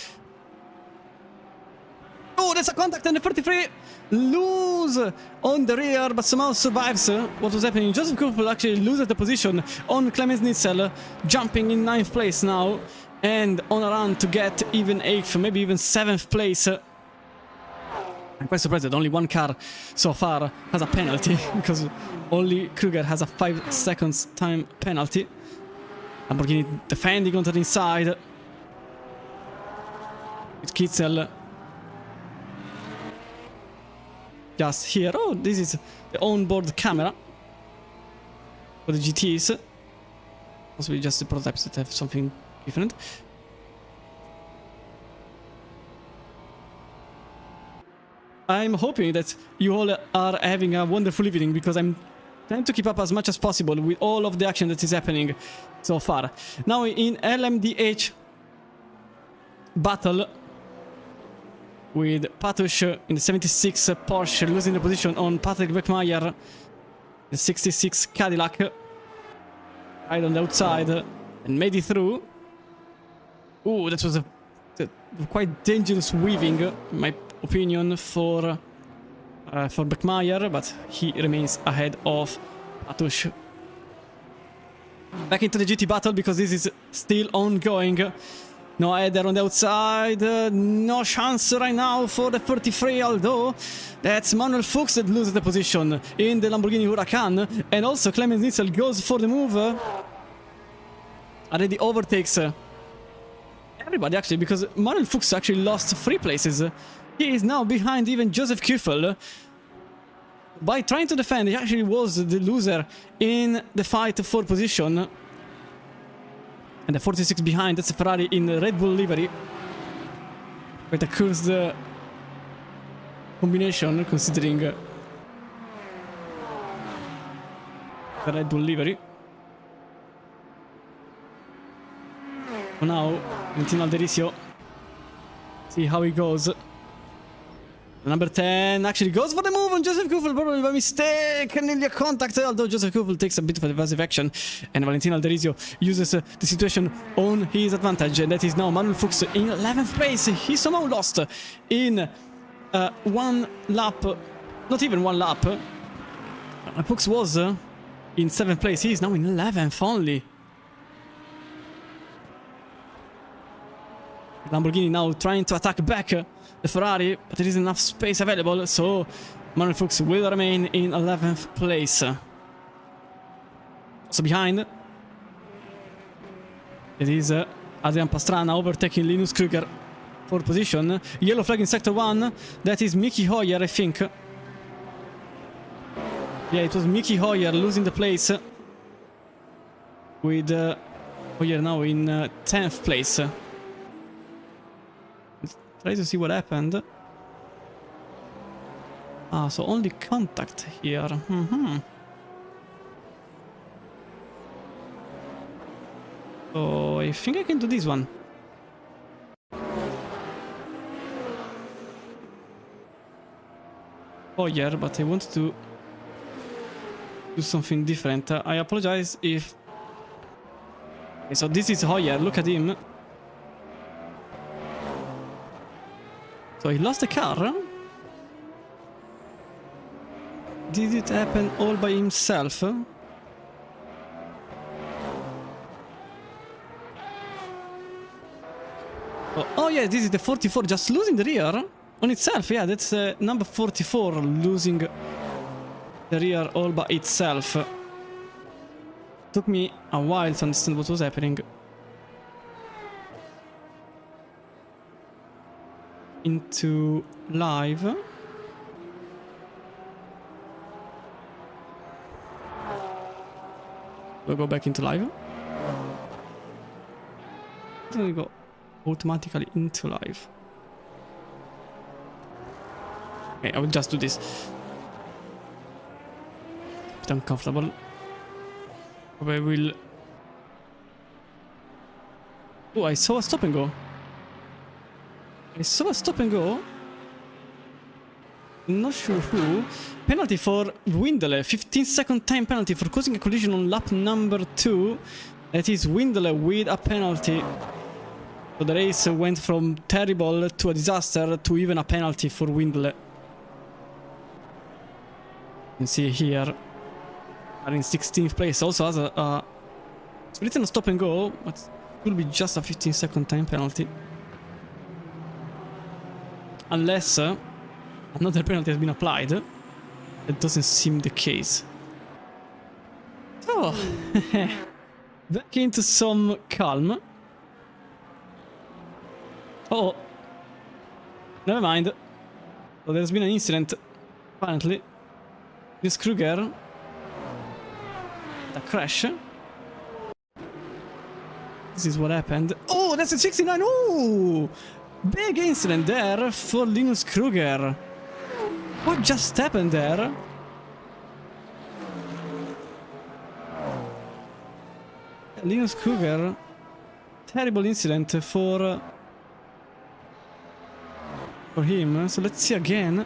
Oh, that's a contact and the 43 lose on the rear, but somehow survives what was happening. Joseph Kuffel actually loses the position on Clemens Nitzel, jumping in 9th place now, and on a run to get even 8th, maybe even 7th place. I'm quite surprised that only one car so far has a penalty, because only Kruger has a 5 seconds time penalty. Lamborghini defending onto the inside. With Kitzel just here. Oh, this is the onboard camera for the GTs. Possibly just the prototypes that have something different. I'm hoping that you all are having a wonderful evening, because I'm trying to keep up as much as possible with all of the action that is happening so far. Now in LMDH battle with Patush in the 76 Porsche, losing the position on Patrick Beckmeyer, the 66 Cadillac, right on the outside, and made it through. Ooh, that was a quite dangerous weaving, in my opinion, for Beckmeyer, but he remains ahead of Patush. Back into the GT battle because this is still ongoing. No header on the outside, no chance right now for the 33, although that's Manuel Fuchs that loses the position in the Lamborghini Huracan, and also Clemens Nitzel goes for the move. Already overtakes everybody actually, because Manuel Fuchs actually lost 3 places. He is now behind even Joseph Kuffel. By trying to defend, he actually was the loser in the fight for position. And the 46 behind, that's a Ferrari in Red Bull livery. Quite a cursed combination, considering the Red Bull livery. For now, Valentino Alderisio. See how he goes. Number 10 actually goes for the move on Joseph Kuffel, probably by mistake, nearly a contact, although Joseph Kuffel takes a bit of evasive action, and Valentino Alderisio uses the situation on his advantage, and that is now Manuel Fuchs in 11th place. He somehow lost in 1 lap, not even 1 lap. Fuchs was in 7th place, he is now in 11th only. Lamborghini now trying to attack back the Ferrari, but there isn't enough space available, so Manuel Fuchs will remain in 11th place. So behind, it is Adrian Pastrana overtaking Linus Kruger for position. Yellow flag in sector 1, that is Mickey Hoyer, I think. Yeah, it was Mickey Hoyer losing the place with Hoyer now in 10th place. Try to see what happened. Ah, so only contact here. So I think I can do this one. Oh yeah, but I want to do something different. I apologize if... Okay, so this is Hoyer, look at him. So he lost the car? Did it happen all by himself? Oh yeah, this is the 44 just losing the rear on itself. Yeah, that's number 44 losing the rear all by itself. Took me a while to understand what was happening. Into live. We'll go back into live. Then we go automatically into live. Okay, I will just do this. Bit uncomfortable. Probably will. Oh, I saw a stop and go. I saw a stop and go. Not sure who. Penalty for Windele. 15-second time penalty for causing a collision on lap number 2. That is Windele with a penalty. So the race went from terrible to a disaster to even a penalty for Windele. You can see here. Are in 16th place. Also has a... it's written a stop and go, but it will be just a 15-second time penalty. Unless another penalty has been applied. It doesn't seem the case. So, back into some calm. Oh, never mind. So there's been an incident, apparently. This Kruger, a crash. This is what happened. Oh, that's a 69. Oh! Big incident there for Linus Kruger. What just happened there? Linus Kruger. Terrible incident for for him. So let's see again.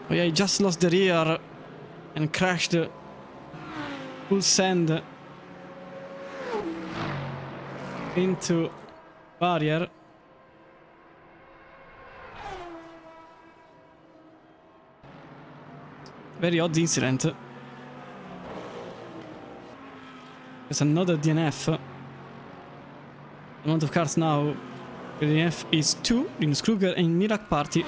Oh yeah, he just lost the rear and crashed full send into barrier. Very odd incident. There's another DNF. The amount of cars now. The DNF is 2, Linus Kruger and Mirak Party.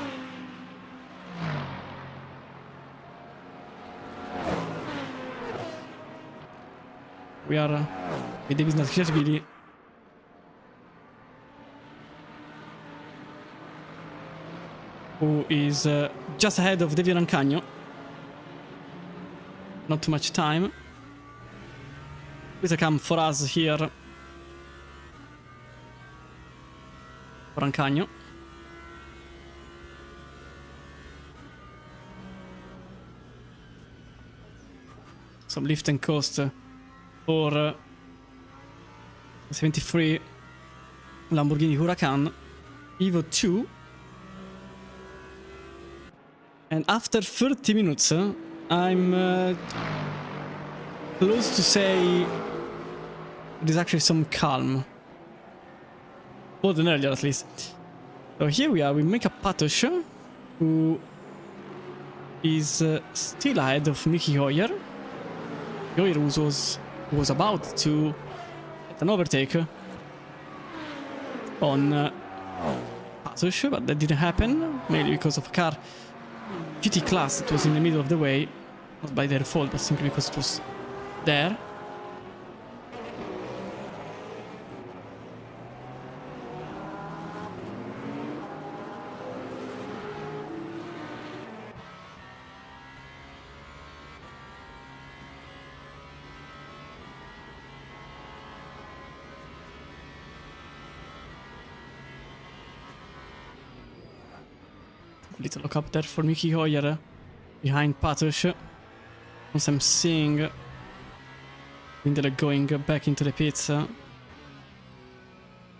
We are with Davis Natashvili. Who is just ahead of Devi Rancagno. Not too much time. Please come for us here. For Rancagno. Some lift and coast for 73 Lamborghini Huracan Evo 2. And after 30 minutes, I'm close to say there's actually some calm. More than earlier, at least. So here we are, we make a Patosh, who is still ahead of Mickey Hoyer. Hoyer was about to get an overtake on Patosh, but that didn't happen, mainly because of a car GT class that was in the middle of the way. Not by their fault, but simply because it was there. Little look up there for Mickey Hoyer behind Patosh. Once I'm seeing Windler going back into the pits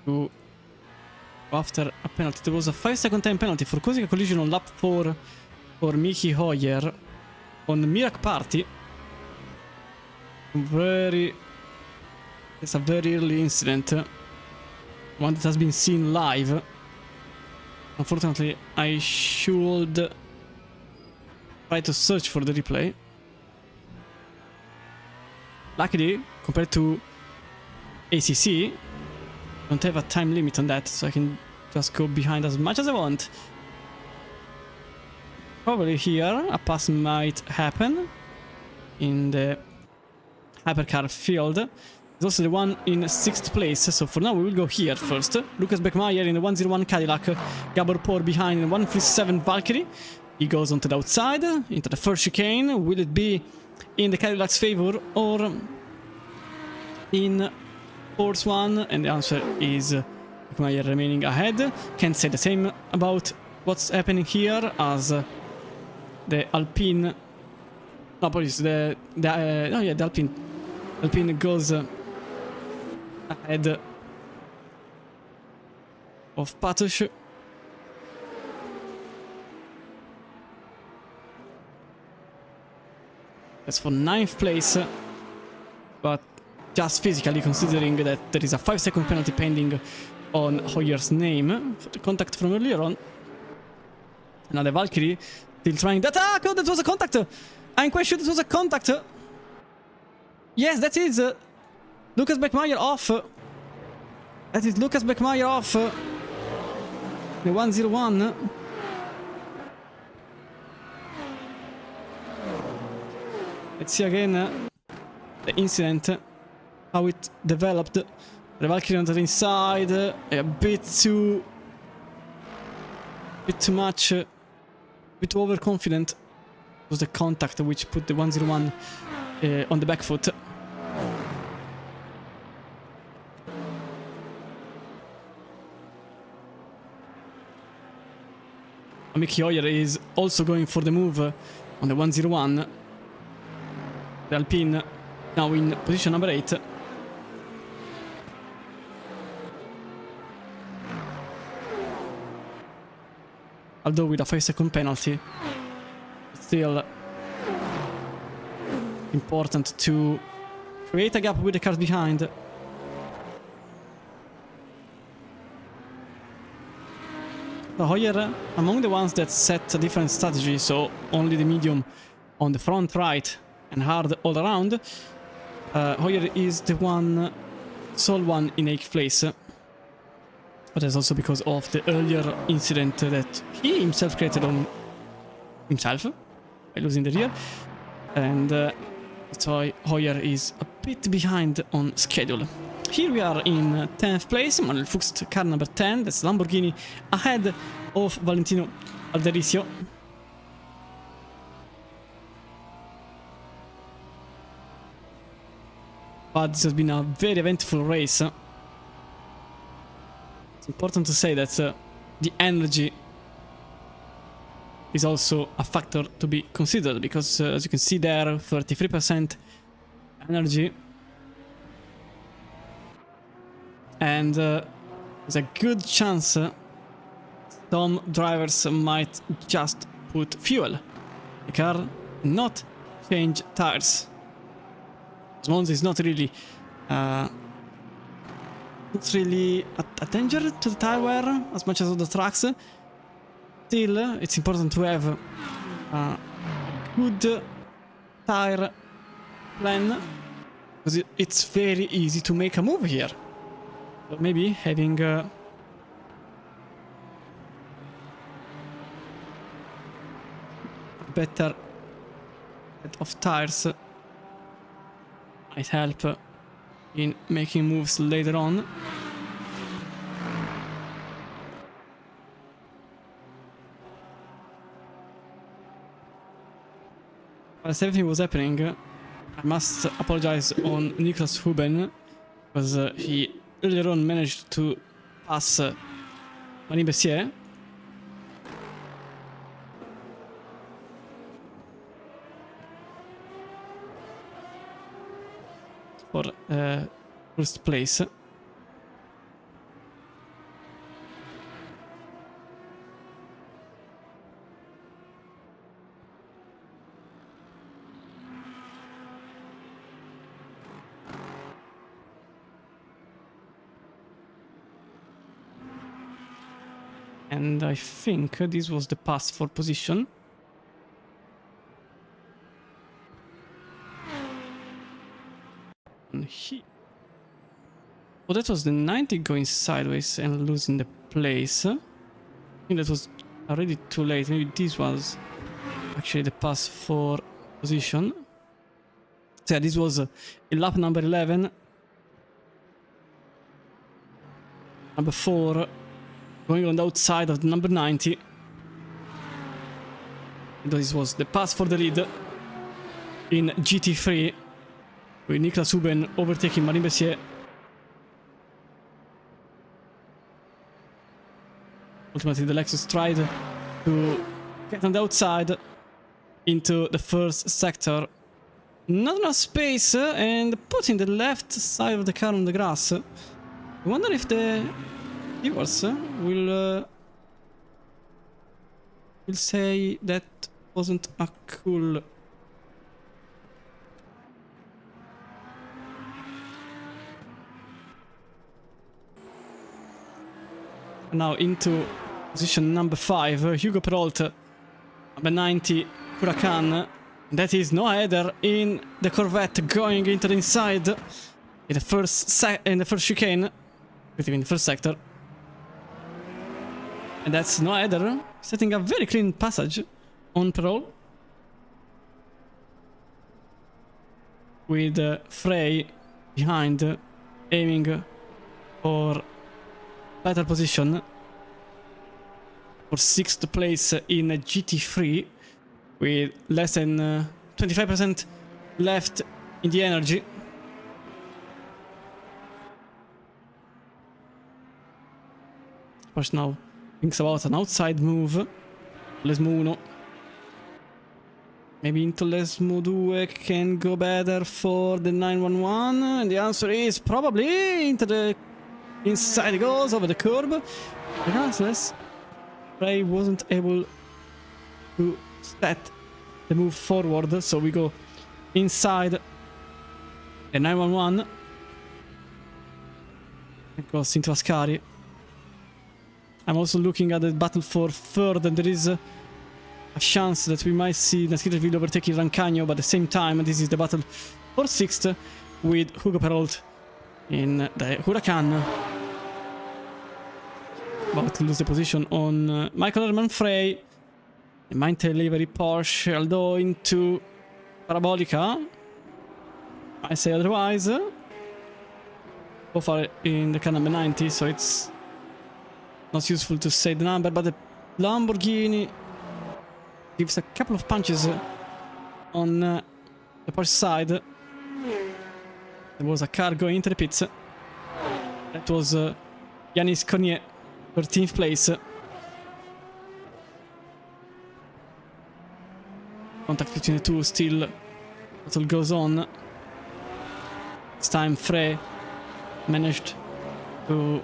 to after a penalty. There was a 5-second time penalty for causing a collision on lap 4 for Mickey Hoyer on Mirak Party. It's a very early incident, one that has been seen live. Unfortunately, I should try to search for the replay. Luckily, compared to ACC, I don't have a time limit on that, so I can just go behind as much as I want. Probably here, a pass might happen in the hypercar field. There's also the one in 6th place, so for now we will go here first. Lucas Beckmeyer in the 101 Cadillac, Gabor Por behind in the 137 Valkyrie. He goes onto the outside, into the first chicane. Will it be in the Cadillac's favor or in Force 1? And the answer is Beckmeyer remaining ahead. Can't say the same about what's happening here as the Alpine... No, apologies, the Alpine goes ahead of Patosh. That's for 9th place, but just physically, considering that there is a 5-second penalty pending on Hoyer's name for the contact from earlier on. Now the Valkyrie still trying that. Ah, God, that was a contact! I'm quite sure this was a contact! Yes, that is Lucas Beckmeyer off. That is Lucas Beckmeyer off. The 101. Let's see again the incident, how it developed. The Valkyrie on the inside, a bit too much, a bit too overconfident. It was the contact which put the 101 on the back foot. Mickey Hoyer is also going for the move on the 101. The Alpine now in position number 8. although with a 5-second penalty. Still important to create a gap with the cars behind. So Hoyer, among the ones that set a different strategy, so only the medium on the front right and hard all around, Hoyer is the sole one in 8th place. But that's also because of the earlier incident that he himself created on himself by losing the rear. And so Hoyer is a bit behind on schedule. Here we are in 10th place, Manuel Fuchs, car number 10, that's Lamborghini, ahead of Valentino Alderisio. But this has been a very eventful race. It's important to say that the energy is also a factor to be considered, because as you can see there, 33% energy. And there's a good chance some drivers might just put fuel in the car, not change tires. Monza is not really a danger to the tire wear as much as other tracks. Still, it's important to have a good tire plan, because it's very easy to make a move here. So maybe having better set of tires might help in making moves later on. As everything was happening, I must apologize on Niklas Huben, because he earlier on managed to pass Marie Bessier. For first place. And I think this was the pass for position. Oh, that was the 90 going sideways and losing the place. I think that was already too late. Maybe this was actually the pass for position. So yeah, this was in lap number 11. Number 4 going on the outside of the number 90. And this was the pass for the lead in GT3, with Niklas Huben overtaking Marie Bessier. Ultimately, the Lexus tried to get on the outside into the first sector. Not enough space, and putting the left side of the car on the grass. I wonder if the viewers will say that wasn't a cool now into position number 5, Hugo Perrault, number 90, Huracan. That is no header in the Corvette going into the inside in the first chicane, in the first sector. And that's no header, setting a very clean passage on Perrault, with Frey behind, aiming for better position for 6th place in GT3, with less than 25% left in the energy. Porsche now thinks about an outside move. Lesmo 1. Maybe into Lesmo 2 can go better for the 911, and the answer is probably into the inside. It goes over the curb. Regardless, Frey wasn't able to set the move forward, so we go inside the 911. It goes into Ascari. I'm also looking at the battle for third, and there is a chance that we might see Nascitterville overtaking Rancagno, but at the same time, this is the battle for sixth with Hugo Perrault in the Huracan. About to lose the position on Michael Herman Frey. The Mainte Livery Porsche, although into Parabolica. I say otherwise. So far in the car number 90, so it's not useful to say the number, but the Lamborghini gives a couple of punches on the Porsche side. There was a car going into the pits. That was Yanis Cornier, 13th place. Contact between the two still. Battle goes on. This time Frey managed to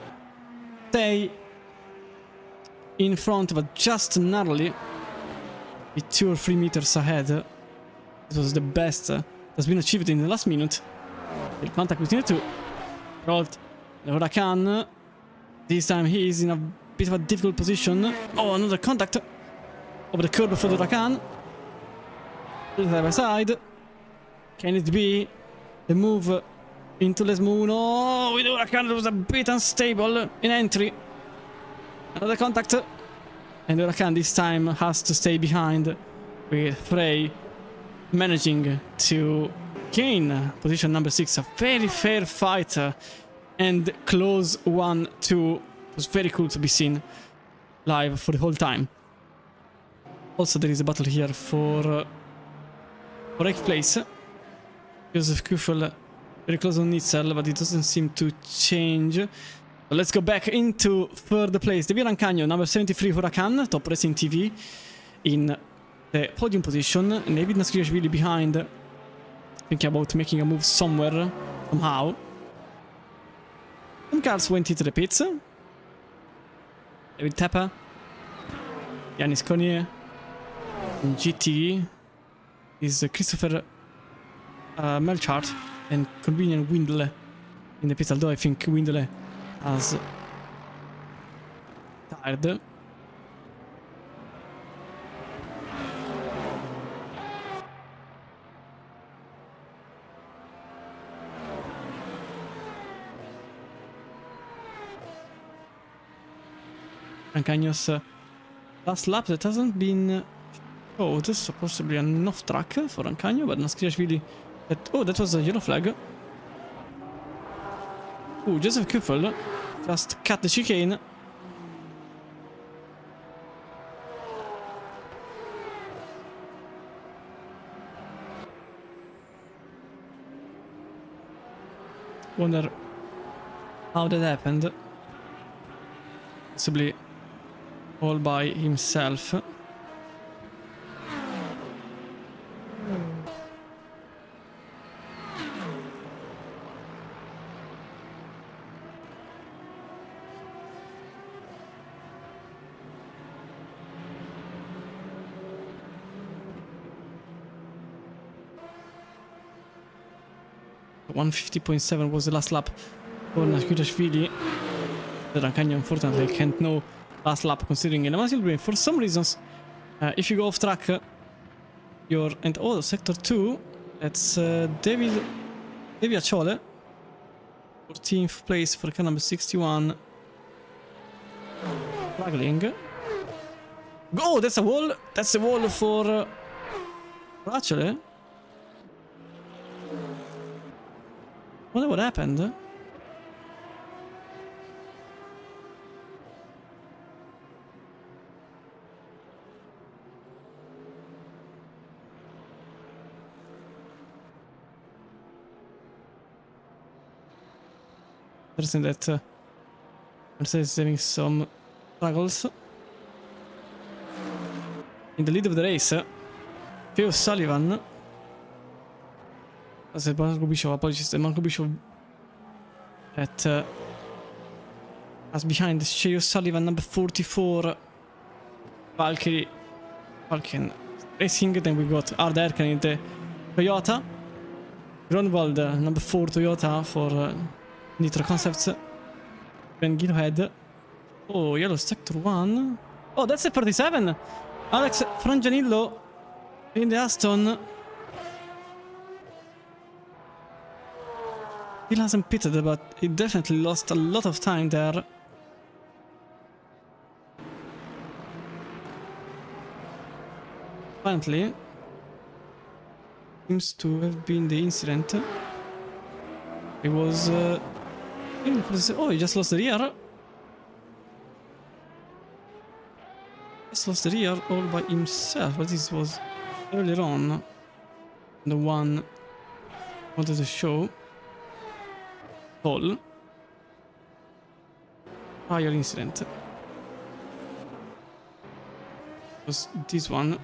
stay in front, but just narrowly, with 2 or 3 meters ahead. It was the best that's been achieved in the last minute. The contact between the two. Rolled the Huracan. This time he is in a bit of a difficult position. Oh, another contact over the curb for the Huracan. Side by side. Can it be the move into Lesmo? No, with the Huracan it was a bit unstable in entry. Another contact. And the Huracan this time has to stay behind, with Frey managing to gain position number 6. A very fair fight and close 1-2. It was very cool to be seen live for the whole time. Also there is a battle here for 8th place. Joseph Kuffel very close on Nitzel, but it doesn't seem to change. So let's go back into third place. David Rancagno, number 73 Huracan, top racing TV, in the podium position. And David Nascitterville behind, thinking about making a move somewhere, somehow. Some cars went into the pits. David Tepper, Yanis Cornier, in GT is Christopher Melchart and Convenient Windle in the pit, although I think Windle has tired. Rancagno's last lap that hasn't been showed, so possibly an off track for Rancagno, but Nascitterville. Oh, that was a yellow flag. Oh, Joseph Kuffel just cut the chicane. Wonder how that happened. Possibly all by himself. .150.7 was the last lap for Nascitterville. The Rancagno unfortunately can't know last lap considering in a for some reasons. If you go off track, you're and oh, sector 2. That's David Acciole, 14th place for car number 61. Struggling. Oh, that's a wall. That's a wall for Acciole. Wonder what happened. Interesting that Mercedes is having some struggles. In the lead of the race, Theo Sullivan. That's it, Marco Bishop, apologies, Marco Bishop that as behind Theo Sullivan, number 44, Valkyrie, Falcon Racing. Then we got R08 in the Toyota. Grunwald, number 4 Toyota for Nitro Concepts. Then Gilhead. Oh, yellow sector 1. Oh, that's a 47. Alex Frangianillo in the Aston. He hasn't pitted, but he definitely lost a lot of time there. Apparently, seems to have been the incident. It was. Oh, he just lost the rear. Just lost the rear all by himself, but this was earlier on. The one I wanted to show. All. Prior incident. Was this one.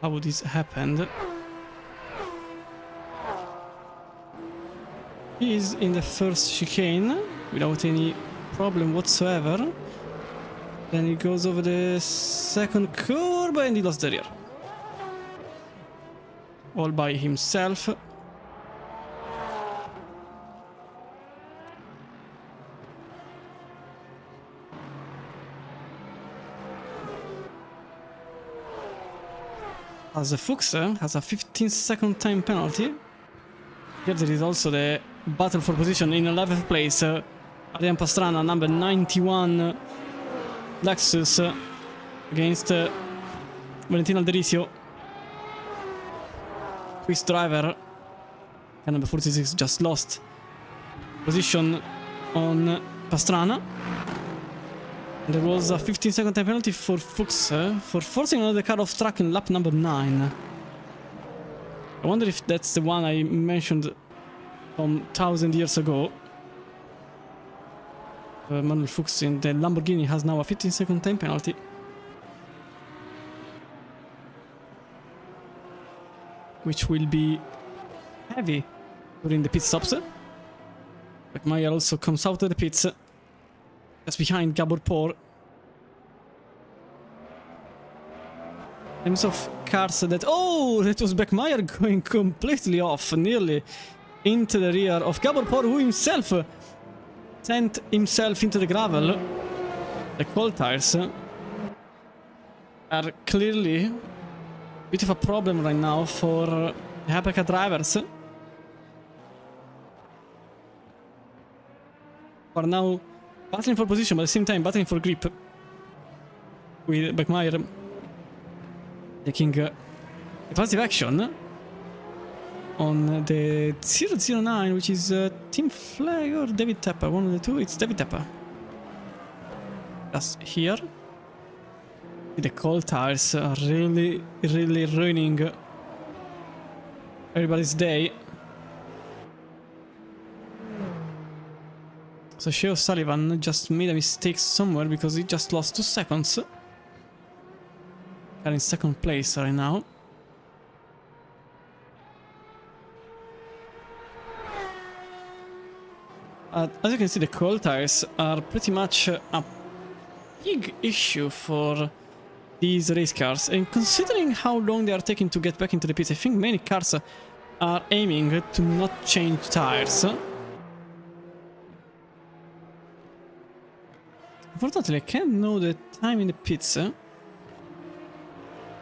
How this happened? He is in the first chicane without any problem whatsoever. Then he goes over the second curve and he lost the rear. All by himself. As a Fuchs has a 15-second time penalty. Here there is also the battle for position in 11th place. Adrian Pastrana, number 91 Lexus against Valentino Alderisio. Quiz driver. And number 46 just lost position on Pastrana. There was a 15-second time penalty for Fuchs for forcing another car off track in lap number 9. I wonder if that's the one I mentioned from 1,000 years ago. Manuel Fuchs in the Lamborghini has now a 15-second time penalty. Which will be heavy during the pit stops. Beckmeyer also comes out of the pits. Just behind Gabor Por. In terms of cars that... Oh, that was Beckmeyer going completely off, nearly into the rear of Gabor Por, who himself sent himself into the gravel. The cold tires are clearly a bit of a problem right now for the hypercar drivers. For now, battling for position, but at the same time battling for grip. With Beckmeyer taking advanced action on the 009, which is Tim Flag or David Tepper, one of the two. It's David Tepper. Just here. The cold tires are really ruining everybody's day. So Shea O'Sullivan just made a mistake somewhere because he just lost 2 seconds. They're in second place right now. As you can see, the cold tires are pretty much a big issue for these race cars. And considering how long they are taking to get back into the pits, I think many cars are aiming to not change tires. Unfortunately, I can't know the time in the pits.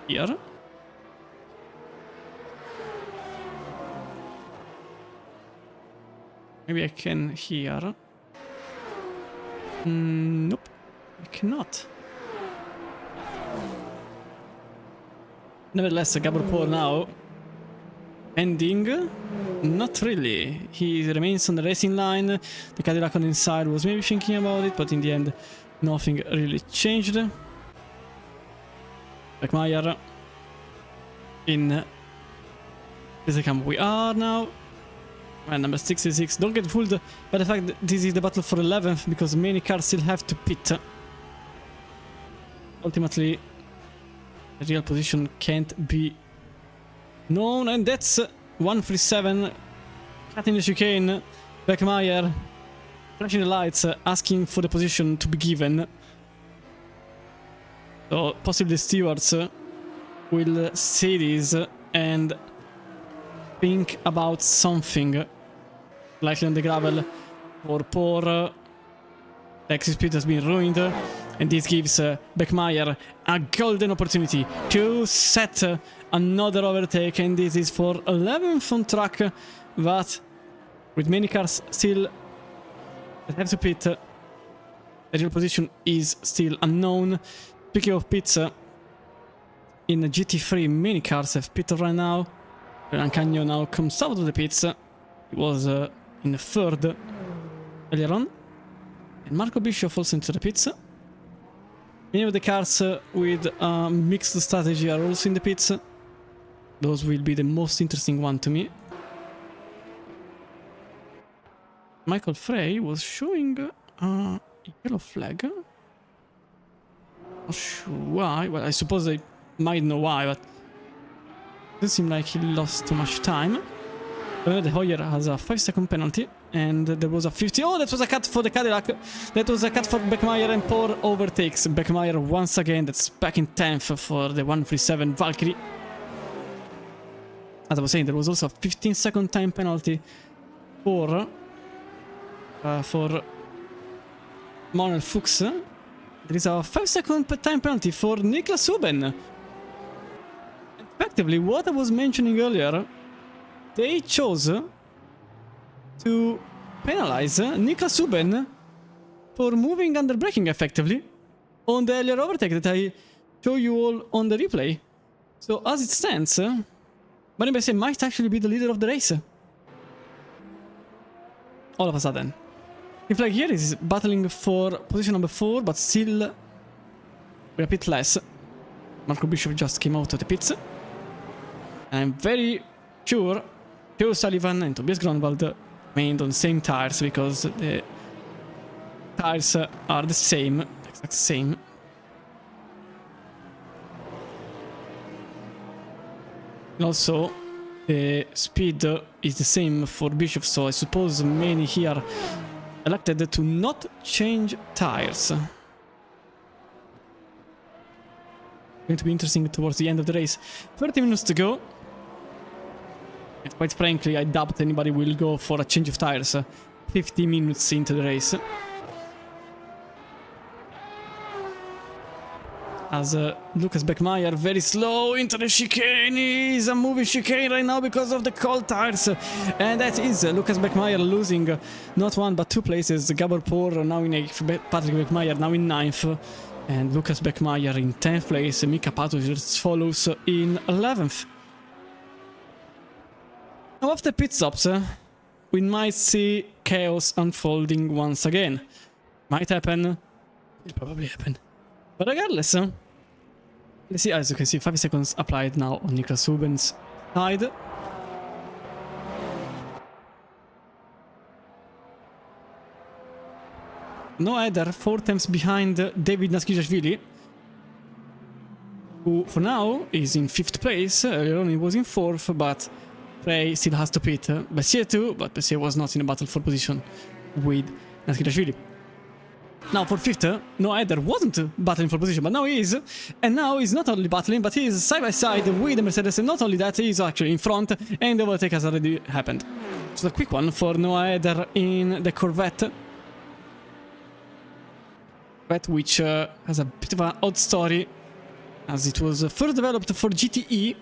Here. Maybe I can here. Nope. I cannot. Nevertheless, Gabor Por now ending. Not really. He remains on the racing line. The Cadillac on the inside was maybe thinking about it, but in the end, nothing really changed. Beckmeyer in the camp we are now. And number 66. Don't get fooled by the fact that this is the battle for 11th, because many cars still have to pit. Ultimately, the real position can't be known, and that's 137. Cutting the chicane. Beckmeyer flashing the lights, asking for the position to be given. So possibly the stewards will see this and think about something. Likely on the gravel for poor. The exit speed has been ruined, and this gives Beckmeyer a golden opportunity to set another overtake, and this is for 11th on track, but with many cars still that have to pit, the real position is still unknown. Speaking of pits, in the GT3 many cars have pitted right now. Rancagno now comes out of the pits. He was in the third earlier on. And Marco Bischoff also into the pits. Many of the cars with mixed strategy are also in the pits. Those will be the most interesting one to me. Michael Frey was showing a yellow flag. Not sure why. Well, I suppose I might know why, but it doesn't seem like he lost too much time. De Hoyer has a 5-second penalty, and there was a 50. Oh, that was a cut for the Cadillac. That was a cut for Beckmeyer, and poor overtakes Beckmeyer once again. That's back in 10th for the 137 Valkyrie. As I was saying, there was also a 15-second time penalty for Manuel Fuchs. There is a 5-second time penalty for Niklas Huben. Effectively, what I was mentioning earlier, they chose to penalize Niklas Huben for moving under braking effectively on the earlier overtake that I show you all on the replay. So as it stands, Marin Besset might actually be the leader of the race. All of a sudden. The flag here is battling for position number 4, but still with a bit less. Marco Bischoff just came out of the pits. I'm very sure Joe Sullivan and Tobias Grunwald remained on the same tires because the tires are the same, exact same. And also, the speed is the same for Bischoff, so I suppose many here elected to not change tires. Going to be interesting towards the end of the race. 30 minutes to go. And quite frankly, I doubt anybody will go for a change of tires 50 minutes into the race. As Lucas Beckmeyer very slow into the chicane. He's a moving chicane right now because of the cold tires. And that is Lucas Beckmeyer losing not one but 2 places. Gabor Por now in 8th, Patrick Beckmeyer now in 9th. And Lucas Beckmeyer in 10th place. Mika Patuš follows in 11th. Now after pit stops, we might see chaos unfolding once again. Might happen. Will probably happen. But regardless, let's see, as you can see, 5 seconds applied now on Niklas Huben's side. No other 4 times behind David Naskizashvili, who for now is in 5th place. Earlier on he was in 4th, but Frey still has to pit. Bessier too, but Bessier was not in a battle for position with Naskizashvili. Now for 5th, no either wasn't battling for position, but now he is. And now he's not only battling, but he is side by side with the Mercedes, and not only that, he is actually in front, and the overtake has already happened. So a quick one for Noah Eder in the Corvette. Which has a bit of an odd story, as it was first developed for GTE,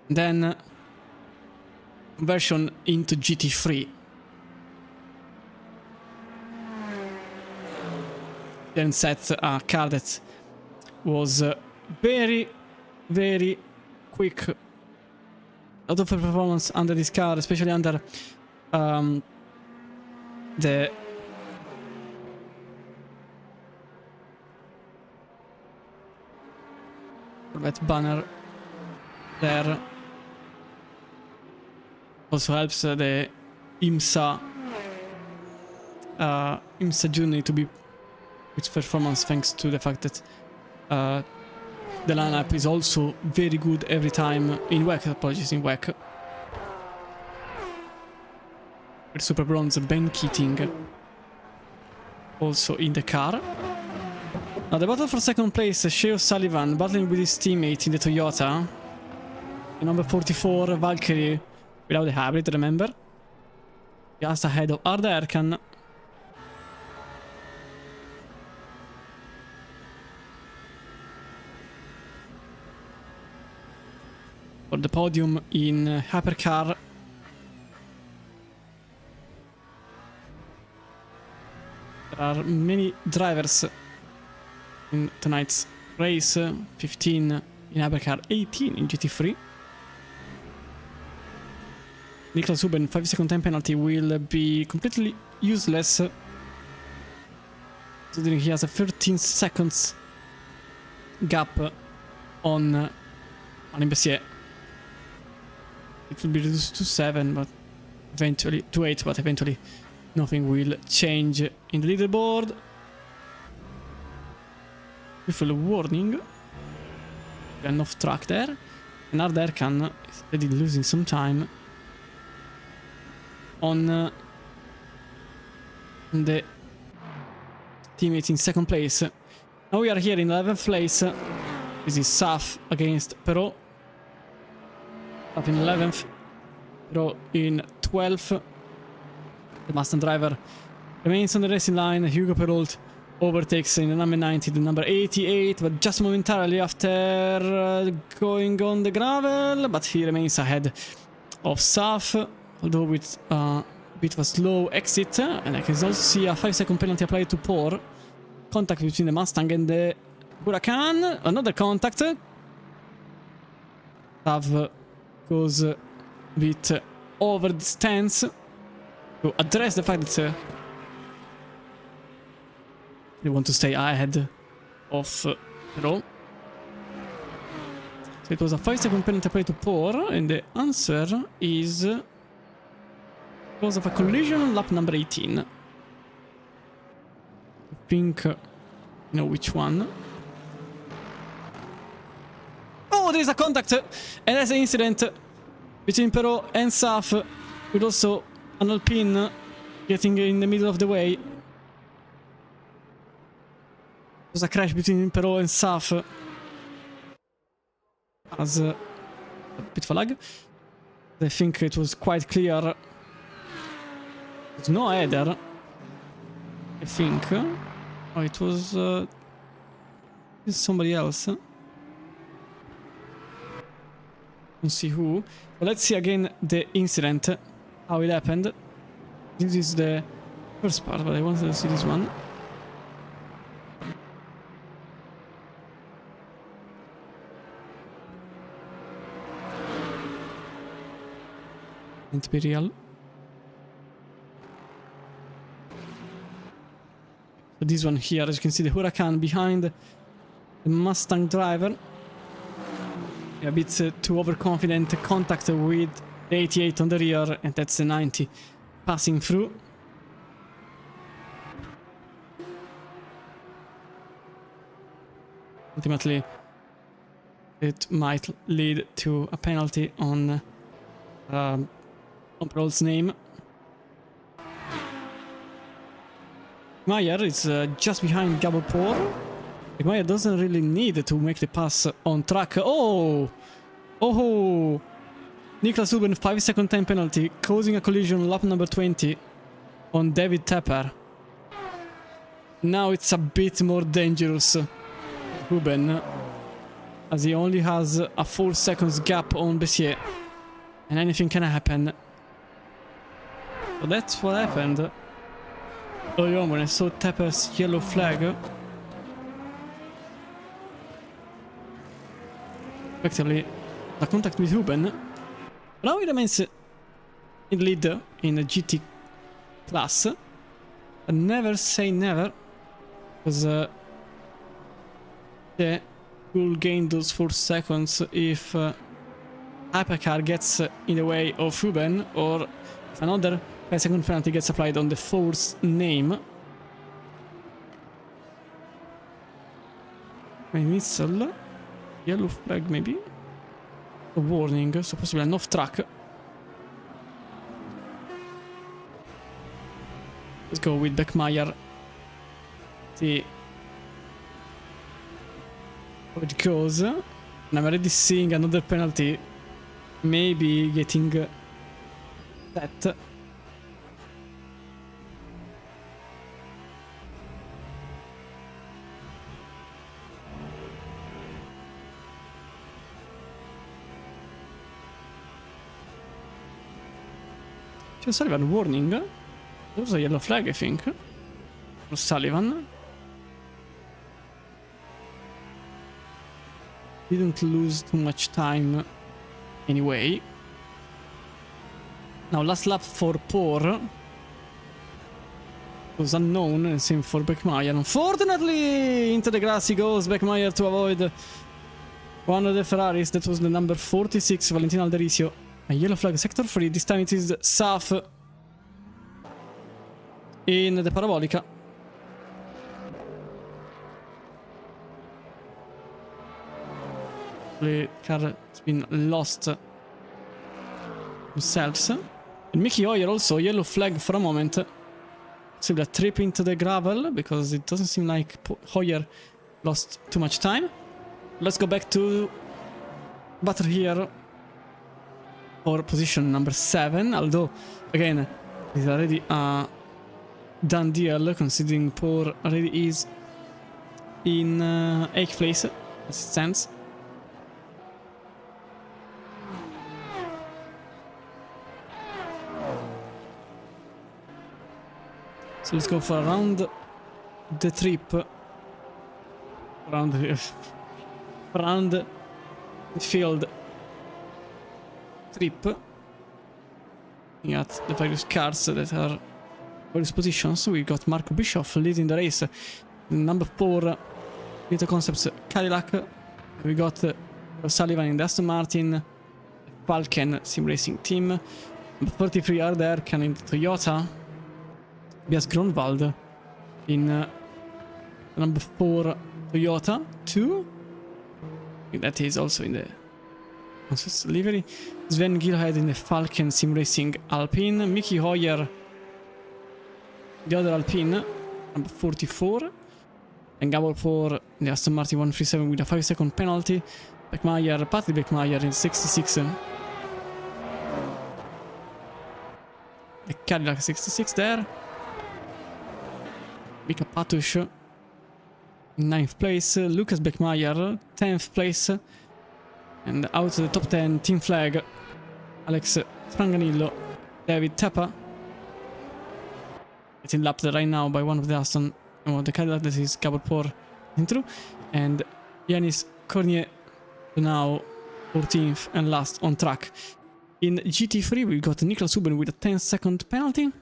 then version into GT3. Then set a car that was very, very quick. A lot of performance under this car, especially under the Corvette banner there. Also helps the IMSA journey to be with performance, thanks to the fact that the lineup is also very good every time in WEC. Apologies, in WEC. With Super Bronze, Ben Keating also in the car. Now the battle for second place, Shea O'Sullivan battling with his teammate in the Toyota. The number 44, Valkyrie, without the hybrid, remember? Just ahead of Arda Erkan. For the podium in Hypercar. There are many drivers in tonight's race, 15 in Hypercar, 18 in GT3. Niklas Huben, 5-second time penalty will be completely useless, considering he has a 13 seconds gap on Imbessier. It will be reduced to 7, but eventually to 8, but eventually nothing will change in the leaderboard. Beautiful warning. We're off track there. And Arda Erkan is already losing some time on the teammates in second place. Now we are here in 11th place. This is Saf against Perot. Up in 11th. Perot in 12th. The Mustang driver remains on the racing line. Hugo Perrault overtakes in the number 90, the number 88, but just momentarily after going on the gravel, but he remains ahead of Saf, although with a bit of a slow exit. And I can also see a 5-second penalty applied to Por. Contact between the Mustang and the Huracan. Another contact. Sav goes a bit over the stance to address the fact that they want to stay ahead of Perot. So it was a 5-second penalty applied to Por, and the answer is because of a collision on lap number 18. I think you know which one. Oh, there is a contact, and there's an incident between Perot and Saf, with also an Alpine getting in the middle of the way. There's a crash between Perot and Saf. As a bit of a lag. I think it was quite clear. There's no header, I think. Oh, it was somebody else. Don't see who. But let's see again the incident, how it happened. This is the first part, but I wanted to see this one. Imperial. So this one here, as you can see, the Huracan behind the Mustang driver. A bit too overconfident, contact with the 88 on the rear, and that's the 90 passing through. Ultimately, it might lead to a penalty on Perrault's name. Meyer is just behind Gabor Por. Meyer doesn't really need to make the pass on track. Oh! Oh! Niklas Huben, 5-second time penalty, causing a collision lap number 20 on David Tepper. Now it's a bit more dangerous, Huben, as he only has a 4 seconds gap on Bessier, and anything can happen. So that's what happened. Early on when I saw Tepper's yellow flag. Effectively, the contact with Huben. Now he remains in lead in the GT class. But never say never, because they will gain those 4 seconds if Hypercar gets in the way of Huben, or if another 5-second penalty gets applied on the fourth name. My missile. Yellow flag, maybe? A warning, so possibly an off track. Let's go with Beckmeyer See how it goes. And I'm already seeing another penalty. Maybe getting that. C'è Sullivan warning. There was a yellow flag, I think. For Sullivan. Didn't lose too much time anyway. Now last lap for Poor. Was unknown, and same for Beckmeyer. Unfortunately, into the grass he goes. Beckmeyer to avoid one of the Ferraris. That was the number 46, Valentino Alderisio. A yellow flag, sector 3. This time it is Saf in the Parabolica. The car has been lost themselves. And Mickey Hoyer also, yellow flag for a moment. So a trip into the gravel, because it doesn't seem like Hoyer lost too much time. Let's go back to battle here for position number 7, although again it's already a done deal, considering Poor already is in 8th place as it stands. So let's go for around the trip, around the field trip, looking at the various cars that are various positions. We got Marco Bischoff leading the race, number 4 Little Concepts Cadillac. We got Sullivan in the Aston Martin, Falken Sim Racing team, number 33 Arderkan in the Toyota, Tobias Gronwald in number 4 Toyota 2, that is also in the livery. Sven Gilhead in the Falken Sim Racing Alpine. Mickey Hoyer, the other Alpine, number 44. And Gabor for the Aston Martin 137 with a 5-second penalty. Beckmeyer, Patrick Beckmeyer in 66. The Cadillac 66 there. Mika Patush in 9th place. Lucas Beckmeyer, 10th place. And out of the top 10, team flag, Alex Franganillo, David Teppa. Getting lapped right now by one of the Aston, the Cadillac, that is Gabor Por intro. And Yanis Cornier now 14th and last on track. In GT3 we got Niklas Huben with a 10-second penalty.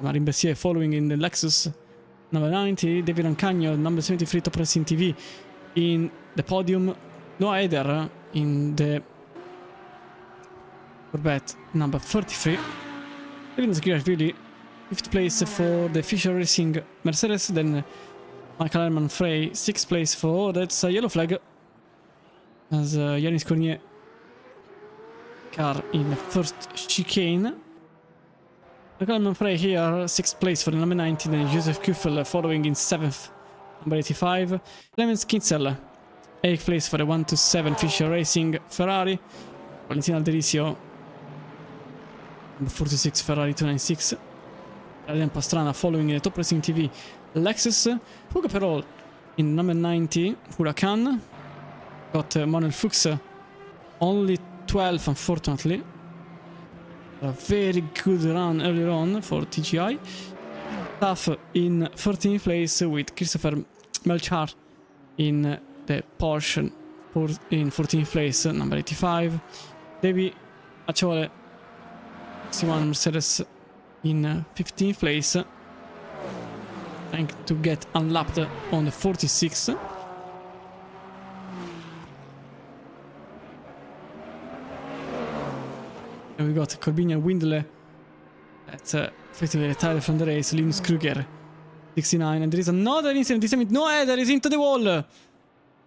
Marin Bessier following in the Lexus number 90. David Ancagno, number 73, Top Racing TV in the podium. Noah Eder in the Corvette number 33. Even Zagirashvili, 5th place for the Fisher Racing Mercedes. Then Michael Herman Frey, 6th place for, that's a yellow flag, as Yanis Cornier car in the first chicane. Michael Herman Frey here, 6th place for the number 19. Then Joseph Kuffel following in 7th, number 85. Clemens Kitzel, 8th place for the 127 Fisher Racing Ferrari. Valentino Alderisio, number 46 Ferrari 296. Adrian Pastrana following in the Top Racing TV Lexus. Hugo Perol in number 90 Huracan. Got Manuel Fuchs, only 12 unfortunately. A very good run earlier on for TGI. Taff in 13th place with Christopher Melchar in the Porsche in 14th place, number 85. Davy Acciole, 61 Mercedes in 15th place, trying to get unlapped on the 46. And we got Corbinian Windle that's effectively retired from the race. Linus Kruger, 69. And there is another incident. This time no header is into the wall.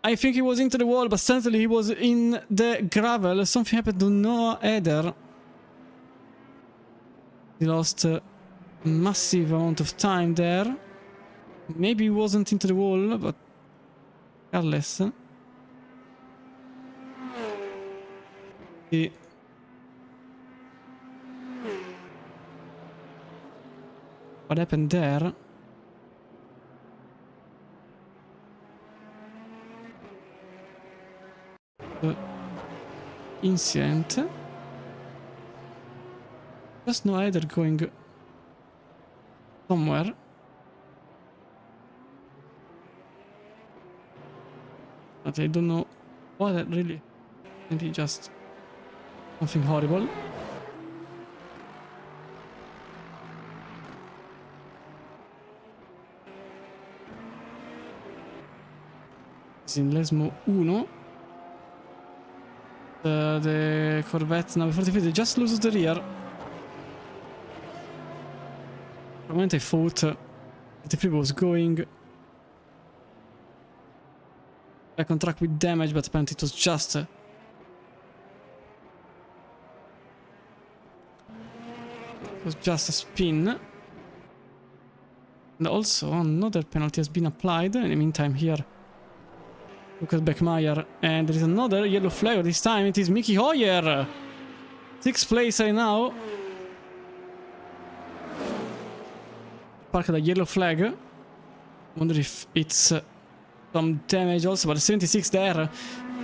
I think he was into the wall, but certainly he was in the gravel. Something happened to Noah Eder. He lost a massive amount of time there. Maybe it wasn't into the wall, but regardless. What happened there? The incident. Just no either going somewhere. But I don't know what that really. Maybe just something horrible. In Lesmo 1. The Corvette number 45 just loses the rear. For a moment I thought the flip was going back on track with damage, but apparently it was just a spin. And also another penalty has been applied. In the meantime here, Lucas Beckmeyer, and there is another yellow flag. This time it is Mickey Hoyer, 6th place right now. Parked a yellow flag. Wonder if it's some damage also, but 76 there,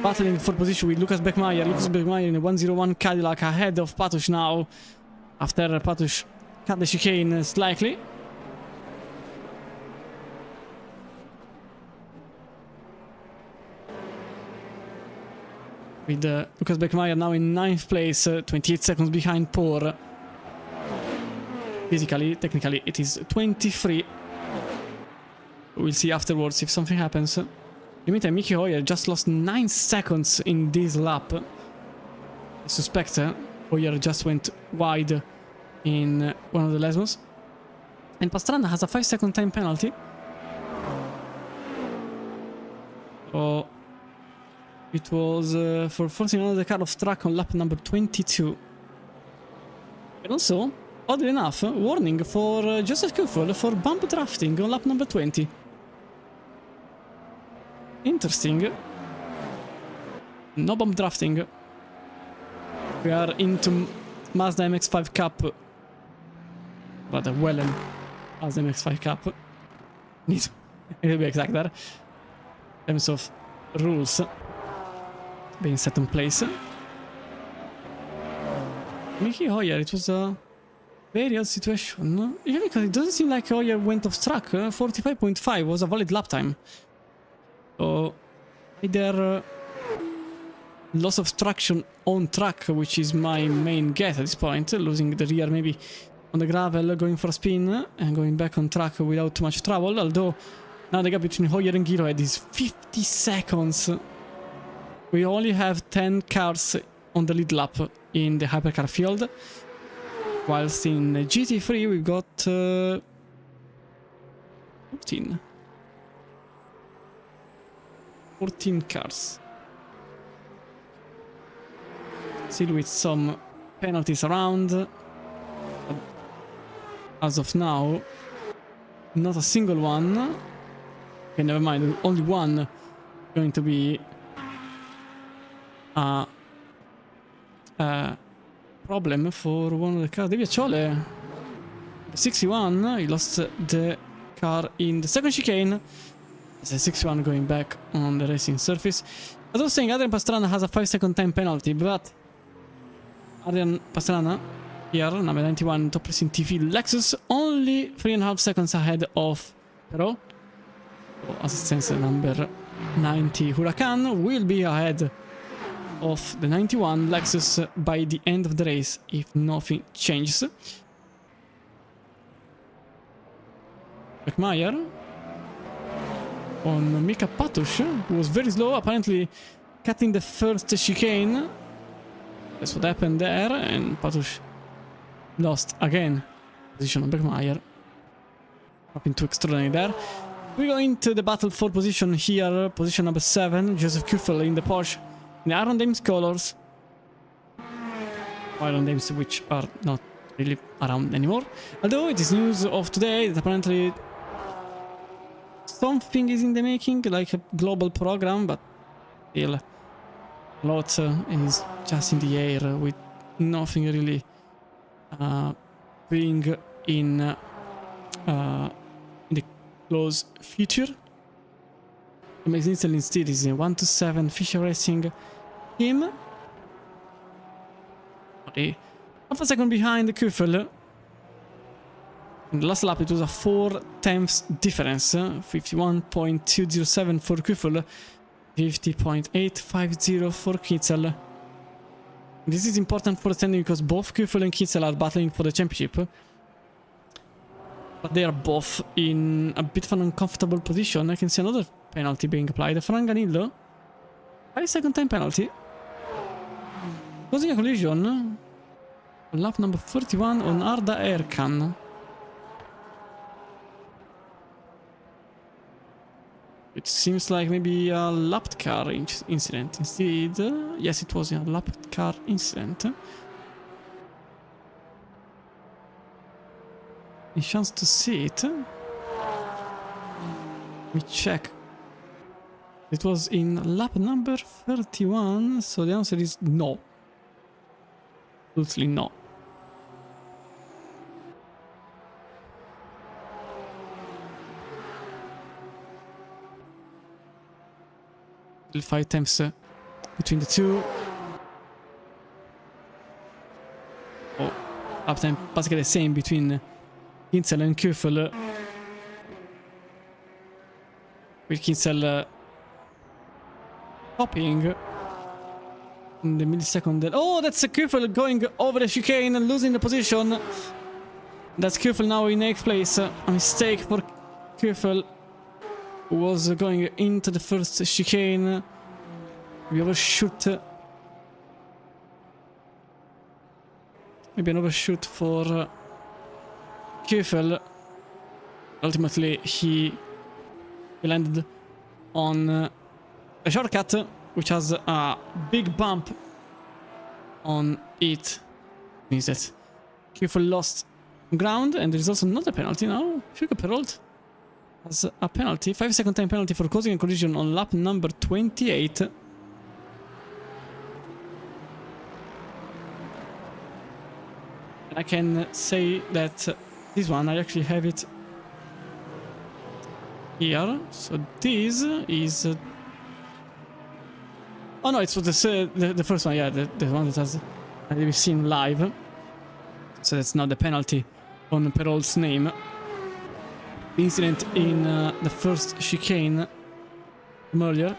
battling for position with Lucas Beckmeyer. Lucas Beckmeyer in a 101 Cadillac ahead of Patush now, after Patush cut the chicane slightly. With Lucas Beckmeyer now in 9th place, 28 seconds behind Poor. Physically, technically, it is 23. We'll see afterwards if something happens. In the meantime, Mickey Hoyer just lost 9 seconds in this lap. I suspect Hoyer just went wide in one of the Lesmos. And Pastrana has a 5-second time penalty. Oh. It was for forcing another car off track on lap number 22. And also, oddly enough, warning for Joseph Kuffel for bump drafting on lap number 20. Interesting. No bump drafting. We are into Mazda MX-5 Cup. Rather, Wellen Mazda MX-5 Cup. Need to be exact there. In terms of rules being set in place. Mickey Hoyer, it was a very odd situation. Yeah, because it doesn't seem like Hoyer went off track. 45.5 was a valid lap time. So either loss of traction on track, which is my main guess at this point, losing the rear maybe on the gravel, going for a spin and going back on track without too much trouble, although now the gap between Hoyer and Girohead is 50 seconds. We only have 10 cars on the lead lap in the hypercar field, whilst in GT3 we've got 14 cars. Still with some penalties around. As of now, not a single one. Okay, never mind, only one going to be problem for one of the cars. David Chole, 61, he lost the car in the second chicane. It's a 61 going back on the racing surface. As I was saying, Adrian Pastrana has a 5-second time penalty, but Adrian Pastrana here, number 91, top racing TV Lexus, only 3.5 seconds ahead of Pero. So, as it stands, number 90 Huracan will be ahead of the 91 Lexus by the end of the race if nothing changes. Beckmeyer on Mika Patush, who was very slow, apparently cutting the first chicane. That's what happened there, and Patush lost again position on Beckmeyer. Nothing too extraordinary there. We go into the battle for position here. Position number 7, Joseph Kuffel in the Porsche. The Iron Dames colors. Iron Dames which are not really around anymore. Although it is news of today that apparently something is in the making, like a global program, but still a lot is just in the air with nothing really being in the close future. It makes Italy instead is a 127 Fisher Racing team. Okay. Half a second behind Kuffel. In the last lap it was a 4/10 difference. 51.207 for Kuffel. 50.850 for Kitzel. This is important for standing because both Kuffel and Kitzel are battling for the championship. But they are both in a bit of an uncomfortable position. I can see another penalty being applied. Franganillo. 5-second time penalty. Causing a collision on lap number 31 on Arda Erkan. It seems like maybe a lapped car incident instead. Yes, it was a lapped car incident. Any chance to see it? Let me check. It was in lap number 31, so the answer is no. Absolutely no. Still 5 times between the two. Oh, lap time basically the same between Kitzel and Kuffel. With Kitzel stopping in the millisecond. Oh, that's Kuffel going over the chicane and losing the position. That's Kuffel now in 8th place. A mistake for Kuffel, who was going into the first chicane. We overshoot. Maybe an overshoot for Kuffel. Ultimately, he landed on a shortcut, which has a big bump on it. Means that Kuffel lost ground, and there's also another penalty now. Hugo Perrault has a penalty, 5-second time penalty for causing a collision on lap number 28. And I can say that this one, I actually have it here. So this is... oh no, it's for the first one, yeah, the one that we've seen live. So that's not the penalty on Perrault's name. The incident in the first chicane from earlier.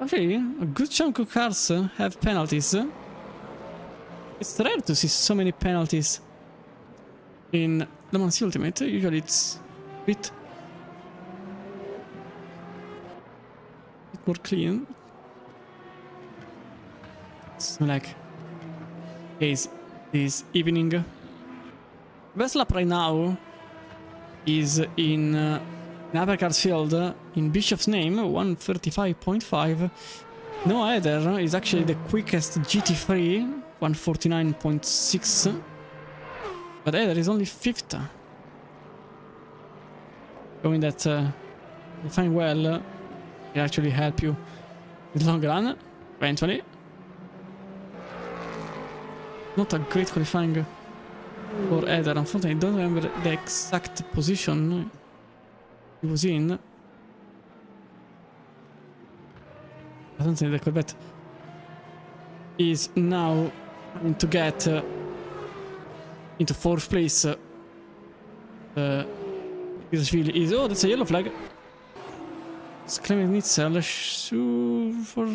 Actually, a good chunk of cars have penalties. It's rare to see so many penalties in Le Mans Ultimate. Usually it's a bit more clean. It's like case this evening. Best lap right now is in Uppercars field in Bishop's name, 135.5. No Heather is actually the quickest GT3, 149.6. But Heather is only 5th. Showing that qualifying well will actually help you in the long run, eventually. Not a great qualifying for Heather. Unfortunately, I don't remember the exact position he was in. I don't think the Corvette is now going to get into 4th place. Is oh, that's a yellow flag. It's claiming Nitzel for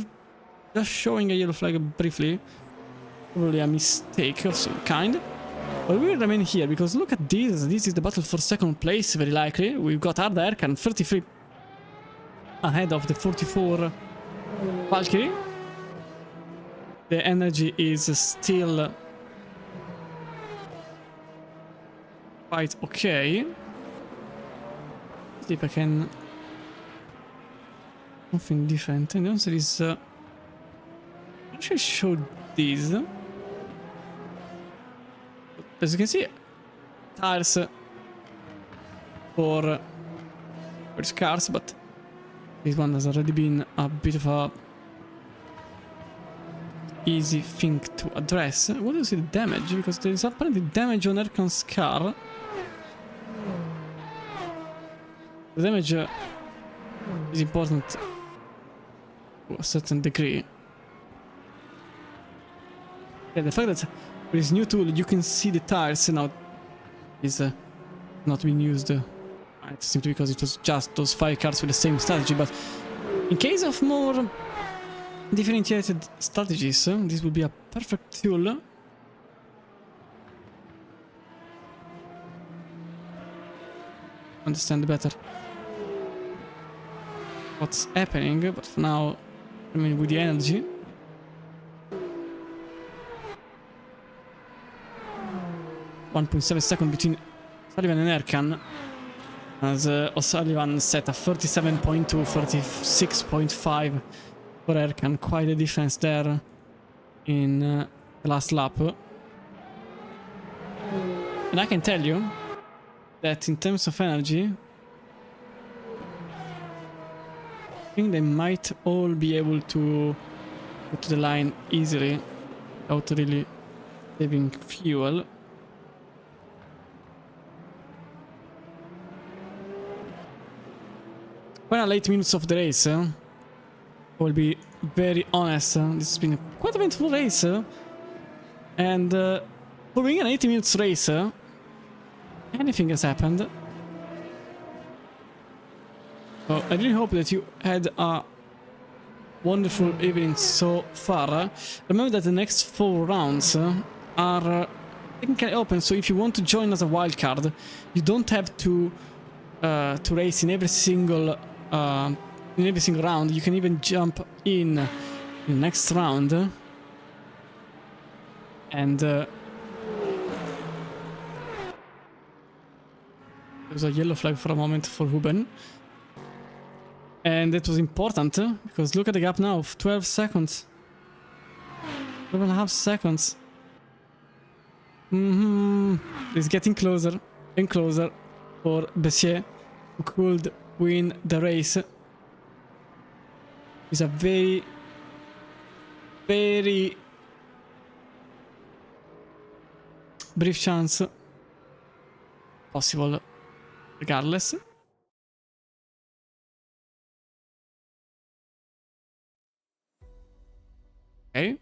just showing a yellow flag briefly. Probably a mistake of some kind. But we will remain here because look at this. This is the battle for 2nd place, very likely. We've got Arda Erkan 33 ahead of the 44 Valkyrie. The energy is still quite okay. See if I can something different. And the answer is I should show this. As you can see, tires for its cars, but this one has already been a bit of a easy thing to address. What do you see the damage? Because there is apparently damage on Erkan's car. The damage is important to a certain degree. Yeah, the fact that with this new tool you can see the tires now is not being used. It's simply because it was just those 5 cars with the same strategy, but in case of more differentiated strategies, this would be a perfect tool. Understand better what's happening, but for now, I mean, with the energy. .7 seconds between O'Sullivan and Erkan, as O'Sullivan set a 37.2, 36.5 for Erkan. Quite a difference there in the last lap. And I can tell you that in terms of energy, I think they might all be able to go to the line easily without really saving fuel. Final 8 minutes of the race. I will be very honest, this has been quite an eventful race. And for being an 80 minutes race, anything has happened. So I really hope that you had a wonderful evening so far. Remember that the next 4 rounds are technically open, so if you want to join as a wildcard, you don't have to race in every single round. You can even jump in the next round. And there was a yellow flag for a moment for Ruben. And that was important because look at the gap now of 12 seconds. 12.5 seconds. It's getting closer and closer for Bessier, who could win the race. It's a very, very brief chance. Possible regardless. Okay.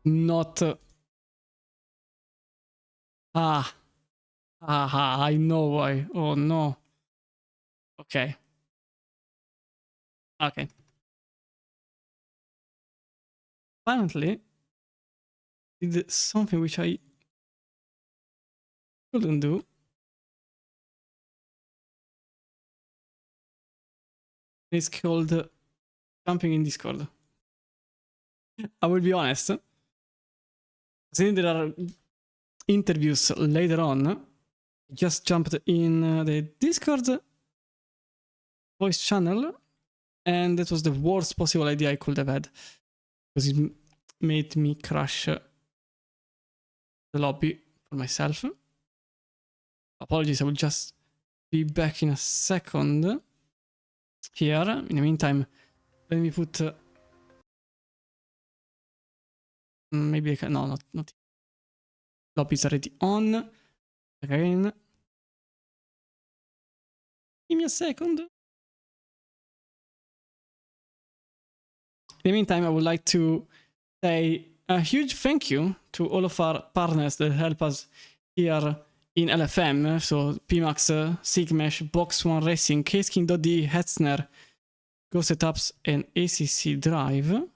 Not... I know why. Oh no. Okay. Okay. Apparently, did something which I couldn't do. It's called jumping in Discord. I will be honest. Since there are interviews later on, I just jumped in the Discord voice channel, and that was the worst possible idea I could have had, because it made me crash the lobby for myself. Apologies, I will just be back in a second here. In the meantime, let me put... maybe I can... No, not... Lobby is already on. Again. Give me a second. In the meantime, I would like to say a huge thank you to all of our partners that help us here in LFM. So PMAX, Sigmesh, Box One Racing, Ksking.de, Hetzner, Go Setups, and ACC Drive.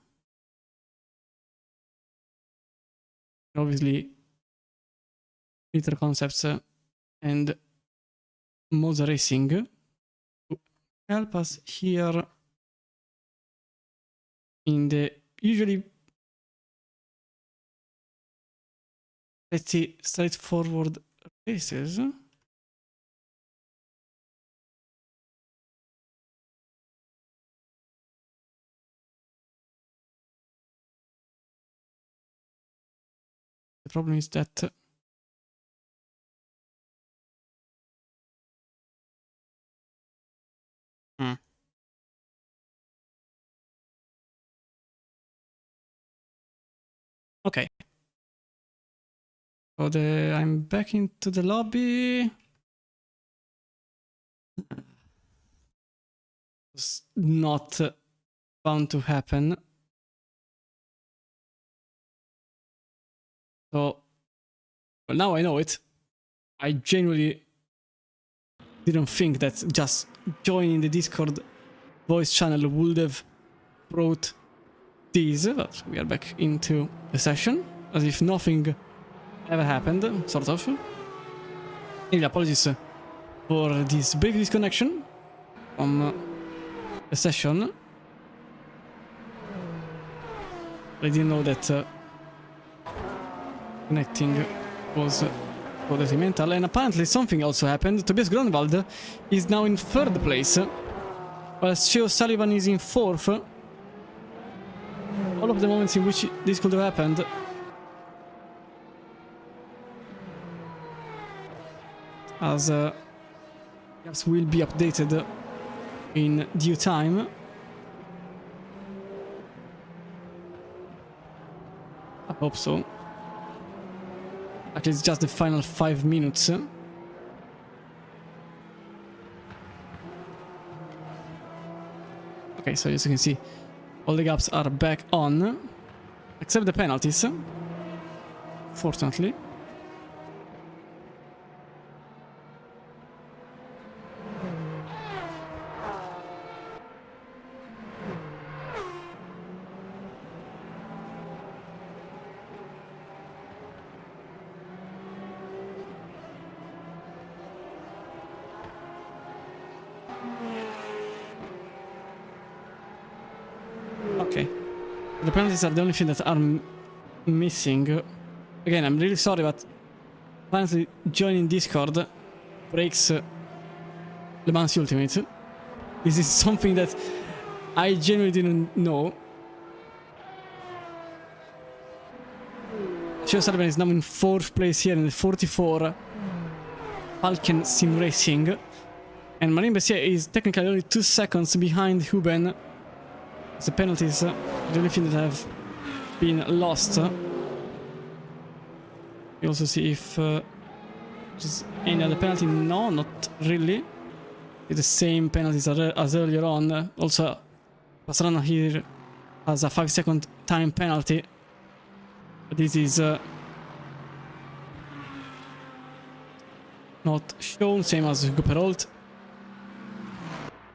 Obviously, Liter Concepts and Monza Racing to help us here in the usually pretty straightforward races. The problem is that Okay. So I'm back into the lobby. It's not bound to happen. So, well, now I know it. I genuinely didn't think that just joining the Discord voice channel would have brought these, but we are back into the session, as if nothing ever happened, sort of. Anyway, apologies for this brief disconnection from the session. I didn't know that connecting was so detrimental, and apparently something also happened. Tobias Grunwald is now in 3rd place, while Sheo Sullivan is in 4th. All of the moments in which this could have happened as will be updated in due time. I hope so. Actually, it's just the final 5 minutes. Okay, so as you can see, all the gaps are back on, except the penalties, fortunately. Okay. The penalties are the only thing that are missing. Again, I'm really sorry, but apparently joining Discord breaks Le Mans Ultimate. This is something that I genuinely didn't know. Sheo Sullivan is now in 4th place here in the 44 Falcon Sim Racing. And Marine Bessier is technically only 2 seconds behind Huben. The penalties are the only thing that have been lost. We also see if there's any other penalty. No, not really. It's the same penalties as earlier on. Also, Pastrana here has a 5-second time penalty. But this is not shown, same as Hugo Perrault.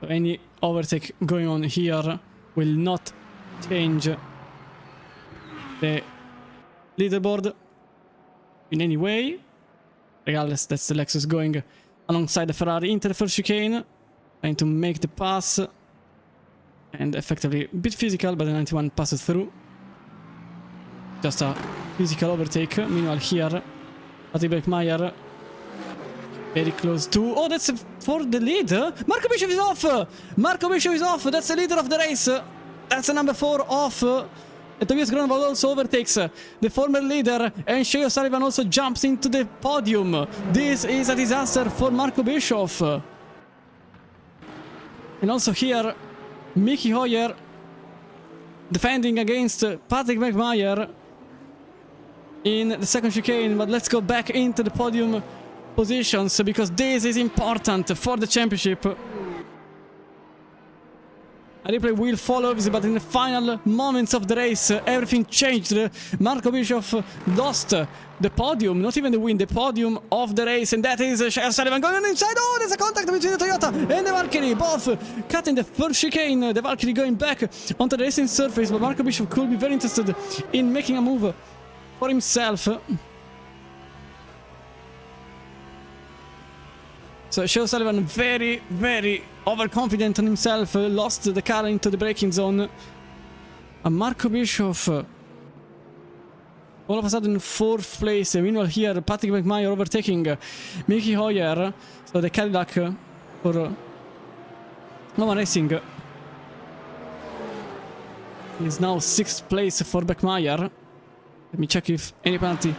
So any overtake going on here will not change the leaderboard in any way. Regardless, that's the Lexus going alongside the Ferrari into the first chicane, trying to make the pass, and effectively a bit physical, but the 91 passes through. Just a physical overtake. Meanwhile here, Patrick Beckmeyer very close to... Oh, that's for the lead. Marco Bischoff is off! Marco Bischoff is off! That's the leader of the race. That's the number 4 off. And Tobias Grunwald also overtakes the former leader, and Sheo Sullivan also jumps into the podium. This is a disaster for Marco Bischoff. And also here, Mickey Hoyer defending against Patrick Beckmeyer in the second chicane. But let's go back into the podium positions, because this is important for the championship. A replay will follow, obviously, but in the final moments of the race, everything changed. Marco Bischoff lost the podium, not even the win, the podium of the race, and that is Sheo Sullivan going on inside. Oh, there's a contact between the Toyota and the Valkyrie, both cutting the first chicane. The Valkyrie going back onto the racing surface, but Marco Bischoff could be very interested in making a move for himself. So Sheo Sullivan very, very overconfident on himself, lost the car into the braking zone. And Marco Bischoff all of a sudden 4th place. Meanwhile here, Patrick Beckmeyer overtaking Mickey Hoyer. So the Cadillac for Nova Racing is now 6th place for Beckmeyer. Let me check if any penalty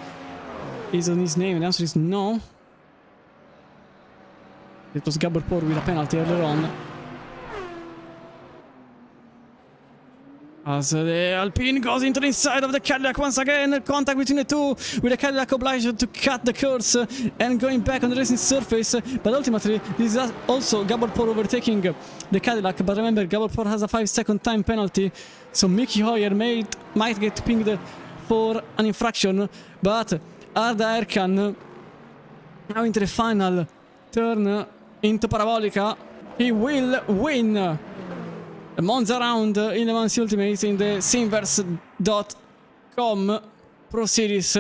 is on his name. The answer is no. It was Gabor Por with a penalty earlier on. As the Alpine goes into the inside of the Cadillac once again, contact between the two, with the Cadillac obliged to cut the course and going back on the racing surface. But ultimately, this is also Gaborpor overtaking the Cadillac. But remember, Gaborpor has a 5-second time penalty, so Mickey Hoyer might get pinged for an infraction. But Arda Erkan, now into the final turn into Parabolica, he will win the Monza round in the Monza Ultimate in the Simverse.com Pro Series.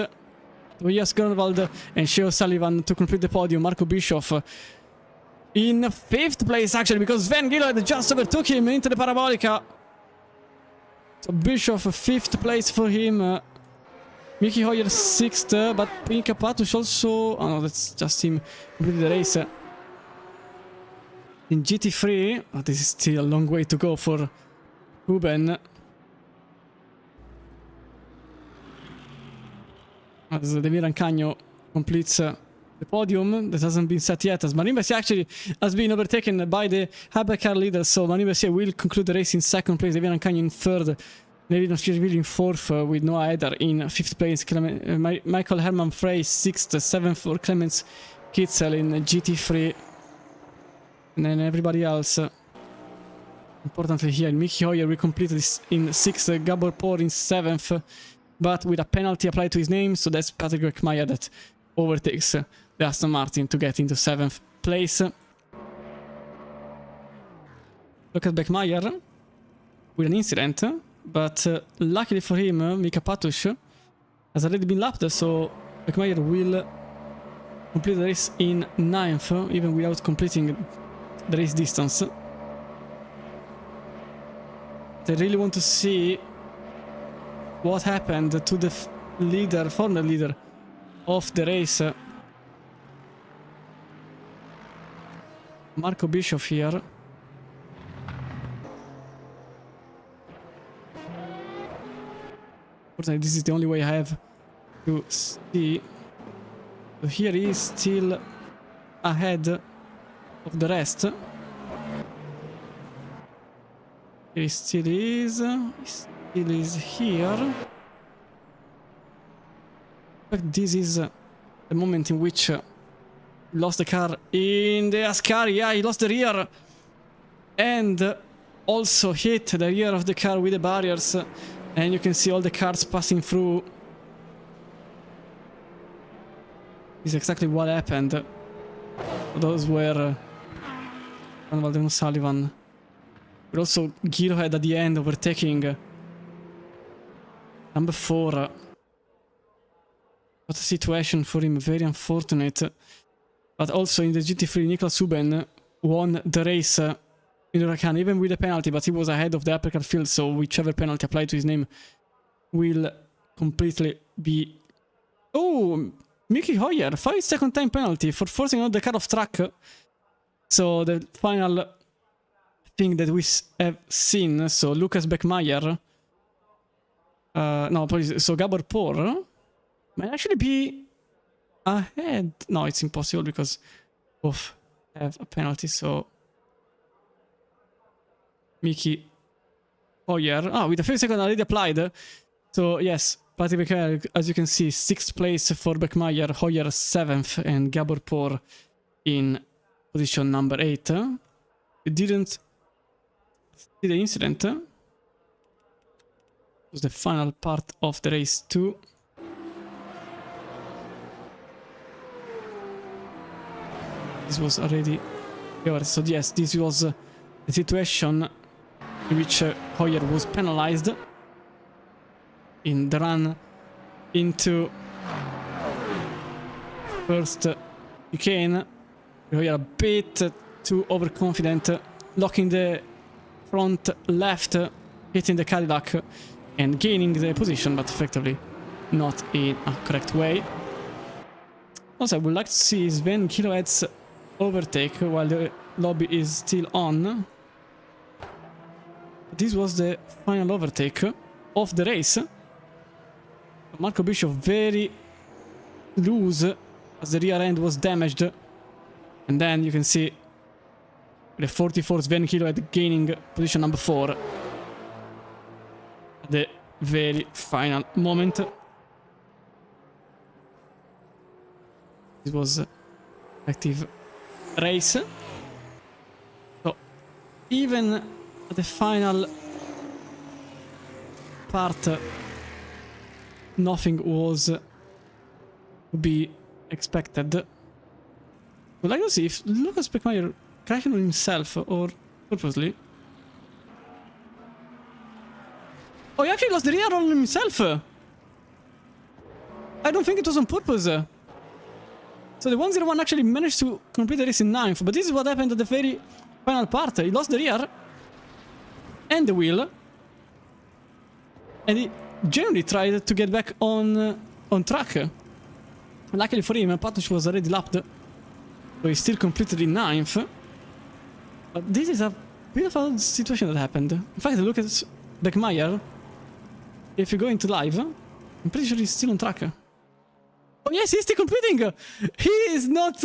Tobias Grunwald and Shea O'Sullivan to complete the podium. Marco Bischoff in 5th place, actually, because Sven Gillard just overtook him into the Parabolica. So Bischoff 5th place for him. Mickey Hoyer 6th, but Pinka Patush also... Oh no, that's just him completing the race. In GT3, oh, this is still a long way to go for Ruben. As Demiran Cagno completes the podium that hasn't been set yet, as Marin Messier actually has been overtaken by the Hypercar leader, so Marin Messier will conclude the race in 2nd place, Demiran Cagno in 3rd, David Nashvili in 4th, with Noah Eder in 5th place, Michael Herman Frey 6th, 7th for Clemens Kitzel in GT3. And then everybody else, importantly here, Mickey Hoyer will complete this in 6th, Gaborpor in 7th, but with a penalty applied to his name, so that's Patrick Weckmeyer that overtakes the Aston Martin to get into 7th place. Look at Weckmeyer with an incident, but luckily for him, Mika Patush has already been lapped, so Weckmeyer will complete the race in 9th, even without completing the race distance. They really want to see what happened to the former leader of the race. Marco Bischoff here. Unfortunately, this is the only way I have to see. So here he is still ahead of the rest. He still is here. But this is the moment in which he lost the car in the Ascari. Yeah, he lost the rear and also hit the rear of the car with the barriers, and you can see all the cars passing through. This is exactly what happened. Those were Grunwald and O'Sullivan. But also Gearhead at the end overtaking number 4. What a situation for him, very unfortunate. But also in the GT3, Niklas Huben won the race in Huracan, even with a penalty, but he was ahead of the uppercut field, so whichever penalty applied to his name will completely be... Oh! Mickey Hoyer, 5-second time penalty for forcing out the car off track. So the final thing that we have seen, so Lucas Beckmeyer, no, please, so Gaborpor might actually be ahead. No, it's impossible because both have a penalty, so Mickey Hoyer, with the 5 second already applied, so yes, Patrick Beckmeyer, as you can see, 6th place for Beckmeyer, Hoyer 7th, and Gaborpor in position number 8. We didn't see the incident. It was the final part of the race too. This was already over. So yes, this was the situation in which Hoyer was penalized in the run into first chicane. Hoyer a bit too overconfident, locking the front left, hitting the Cadillac and gaining the position, but effectively not in a correct way. Also, I would like to see Sven Kilohead's overtake while the lobby is still on. This was the final overtake of the race. Marco Bischoff very loose as the rear end was damaged. And then you can see the 44 Sven Kilohead gaining position number 4. the very final moment. This was active race. So even at the final part, nothing was to be expected. I'd like to see if Lucas Beckmeyer crashed on himself or purposely. Oh, he actually lost the rear on himself. I don't think it was on purpose. So the 101 actually managed to complete the race in 9th, but this is what happened at the very final part. He lost the rear and the wheel, and he genuinely tried to get back on track. Luckily for him, Patosh was already lapped, so he still completed in 9th. But this is a beautiful situation that happened. In fact, look at Beckmeyer. If you go into live, I'm pretty sure he's still on track. Oh yes, he's still competing! He is not...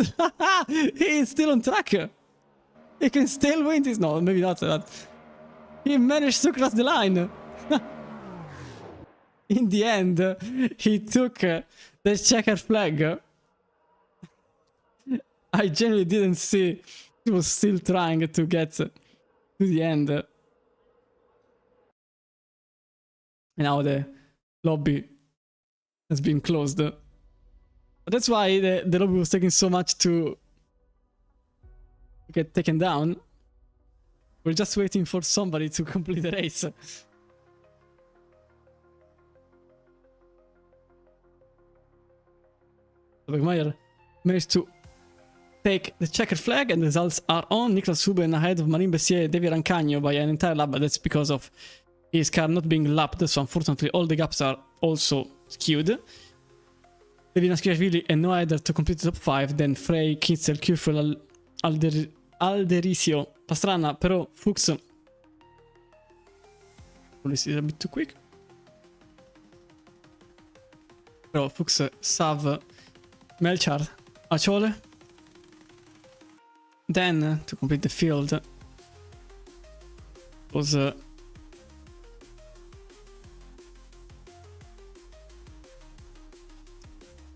he is still on track! He can still win this... No, maybe not, but... He managed to cross the line! In the end, he took the checker flag. I genuinely didn't see he was still trying to get to the end. And now the lobby has been closed. But that's why the lobby was taking so much to get taken down. We're just waiting for somebody to complete the race. Beckmeyer managed to take the checkered flag, and the results are on. Niklas Huben ahead of Marin Bessier and David Rancagno by an entire lap, but that's because of his car not being lapped, so unfortunately all the gaps are also skewed. David Naskirashvili and no either to complete the top 5, then Frey, Kitzel, Kufel, Alderisio, Pastrana, però Fuchs... This is a bit too quick. Però Fuchs, Sav, Melchar, Achole. Then, to complete the field, was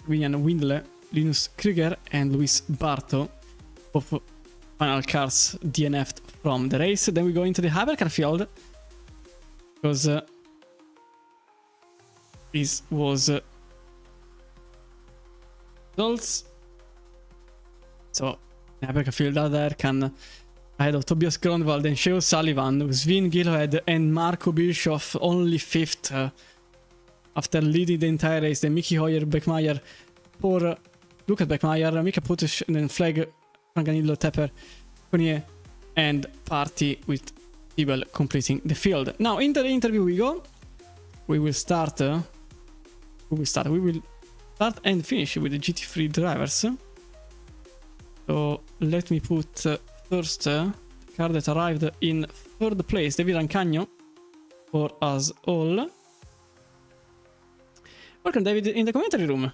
William Windle, Linus Krüger, and Luis Barto, of final cars DNF'd from the race. Then we go into the hypercar field, because this was results. So, the hypercar field out there can ahead of Tobias Gronwald and Shea Sullivan, with Sven Gilhead and Marco Bischoff only 5th. After leading the entire race, then Mickey Hoyer, Beckmeyer, poor Lucas Beckmeyer, Mika Putush, and then Flag, Franganillo, Tepper, Conier, and Party with Tibel completing the field. Now, into the interview we go. We will start and finish with the GT3 drivers. So, let me put first the car that arrived in 3rd place, David Rancagno, for us all. Welcome, David, in the commentary room.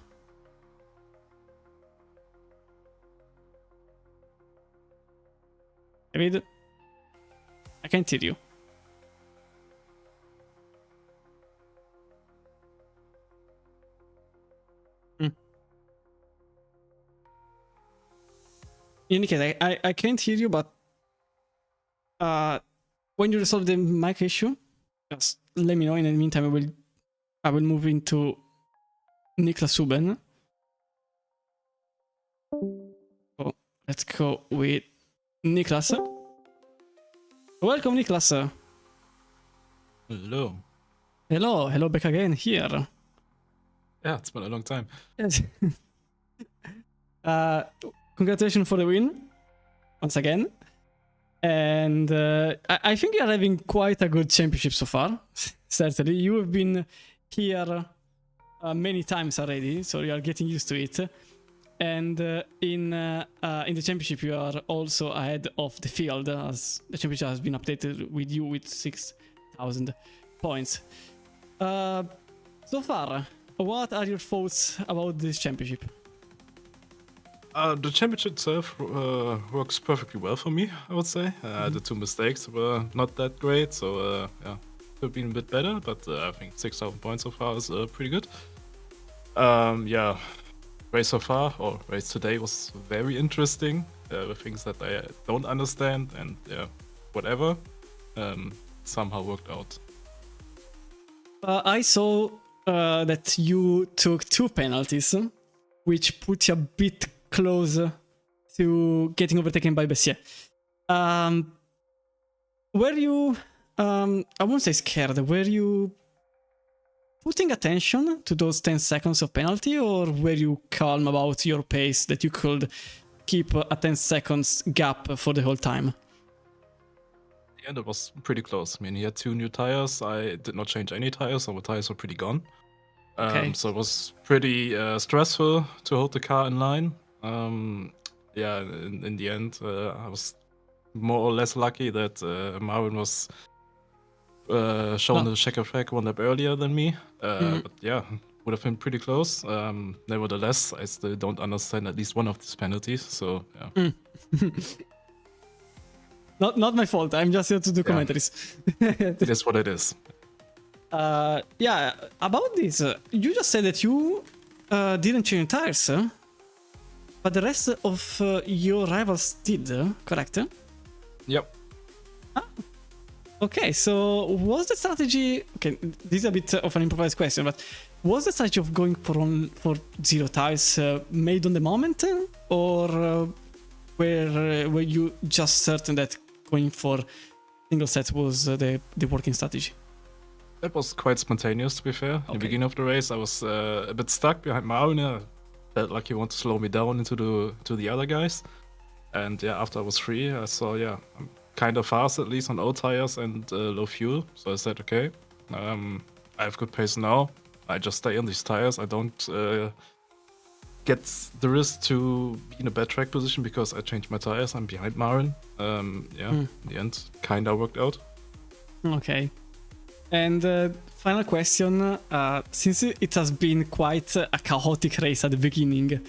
David, I can't hear you. In any case, I can't hear you, but when you resolve the mic issue, just let me know. In the meantime, I will move into Niklas Huben. So let's go with Niklas. Welcome, Niklas. Hello. Hello, back again here. Yeah, it's been a long time. Yes. Congratulations for the win, once again. And I think you are having quite a good championship so far. Certainly, you have been here many times already, so you are getting used to it. And in the championship, you are also ahead of the field, as the championship has been updated with you with 6,000 points. So far, what are your thoughts about this championship? The championship itself works perfectly well for me, I would say. The 2 mistakes were not that great, so yeah, have been a bit better, but I think 6,000 points so far is pretty good. Yeah, race so far, or race today, was very interesting. With things that I don't understand, and yeah, whatever. Somehow worked out. I saw that you took 2 penalties, which put you a bit closer to getting overtaken by Bessier. Were you, I won't say scared, were you putting attention to those 10 seconds of penalty, or were you calm about your pace that you could keep a 10 seconds gap for the whole time? The end, it was pretty close. I mean, he had 2 new tires. I did not change any tires, so the tires were pretty gone. Okay. So it was pretty stressful to hold the car in line. Yeah, in the end, I was more or less lucky that Marvin was shown the checker track 1 lap earlier than me. But yeah, would have been pretty close. Nevertheless, I still don't understand at least one of these penalties. So yeah. Not my fault. I'm just here to do commentaries. It is what it is. Yeah, about this, you just said that you didn't change tires, but the rest of your rivals did, correct? Yep. Okay, so was the strategy... Okay, this is a bit of an improvised question, but was the strategy of going for 0 tires made on the moment, or were you just certain that going for single set was the working strategy? That was quite spontaneous, to be fair. In the beginning of the race, I was a bit stuck behind Marvin. I felt like he wanted to slow me down into the other guys. And yeah, after I was free, I saw, yeah, I'm kind of fast, at least on old tires and low fuel. So I said, okay, I have good pace now. I just stay on these tires. I don't get the risk to be in a bad track position because I changed my tires. I'm behind Marvin. Yeah, in the end, kind of worked out. Okay. And final question, since it has been quite a chaotic race at the beginning,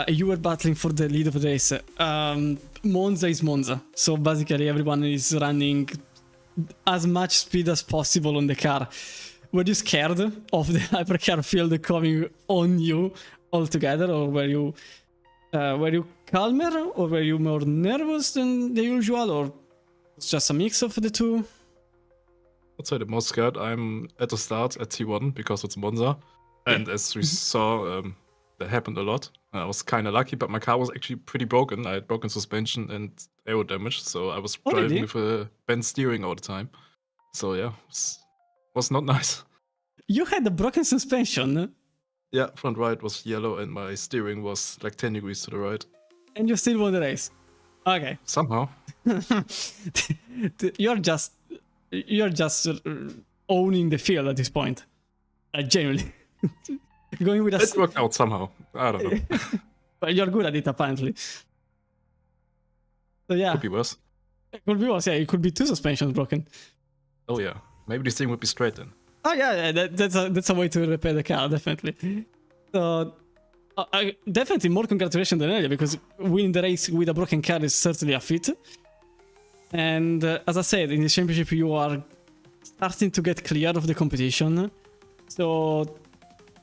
you were battling for the lead of the race. Monza is Monza, so basically everyone is running as much speed as possible on the car. Were you scared of the hypercar field coming on you altogether, or were you calmer, or were you more nervous than the usual, or it's just a mix of the two? I'd say the most scared. I'm at the start at T1 because it's Monza. And as we saw, that happened a lot. I was kind of lucky, but my car was actually pretty broken. I had broken suspension and aero damage, so I was driving with a bent steering all the time. So yeah, it was not nice. You had a broken suspension? Yeah, front right was yellow and my steering was like 10 degrees to the right. And you still won the race? Okay. Somehow. You're just owning the field at this point. Genuinely. Going with it worked out somehow. I don't know. But you're good at it, apparently. So yeah. Could be worse. It could be worse, yeah. It could be 2 suspensions broken. Oh yeah. Maybe this thing would be straight then. Oh yeah, that's a way to repair the car, definitely. So definitely more congratulations than earlier, because winning the race with a broken car is certainly a feat. And as I said, in the championship you are starting to get clear of the competition. So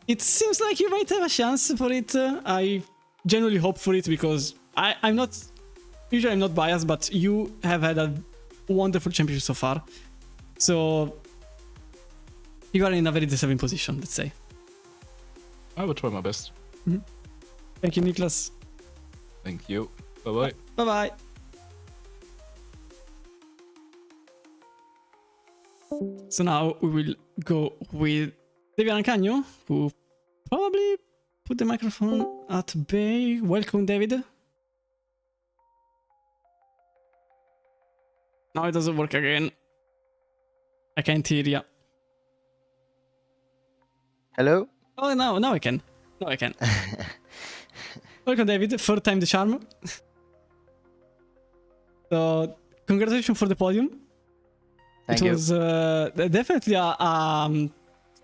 it seems like you might have a chance for it. I genuinely hope for it, because I'm not biased, but you have had a wonderful championship so far. So you are in a very deserving position, let's say. I will try my best. Thank you, Niklas. Thank you. Bye-bye. Bye-bye. So now we will go with David Ancagno, who probably put the microphone at bay. Welcome, David. Now it doesn't work again. I can't hear you. Hello? Oh, now I can. Now I can. Welcome, David. Third time the charm. So, congratulations for the podium. Thank you. It was definitely an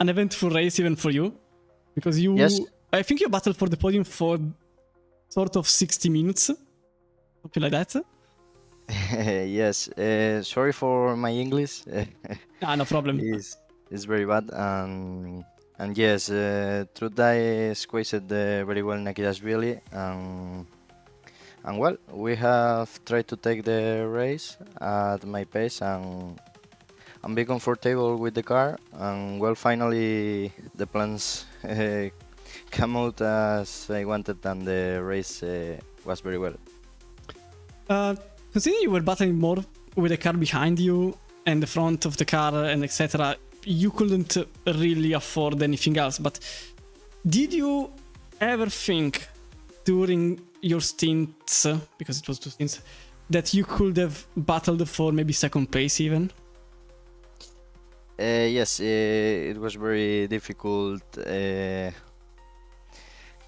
eventful race even for you, because you. Yes. I think you battled for the podium for sort of 60 minutes, something like that. Yes. Sorry for my English. No problem. Is very bad. And yes, truth I squeezed very well Nakidashvili. And well, we have tried to take the race at my pace and be comfortable with the car. And well, finally the plans come out as I wanted, and the race was very well. Considering you were battling more with the car behind you and the front of the car and etc., you couldn't really afford anything else. But did you ever think during your stints, because it was 2 stints, that you could have battled for maybe second place even? Yes, it was very difficult.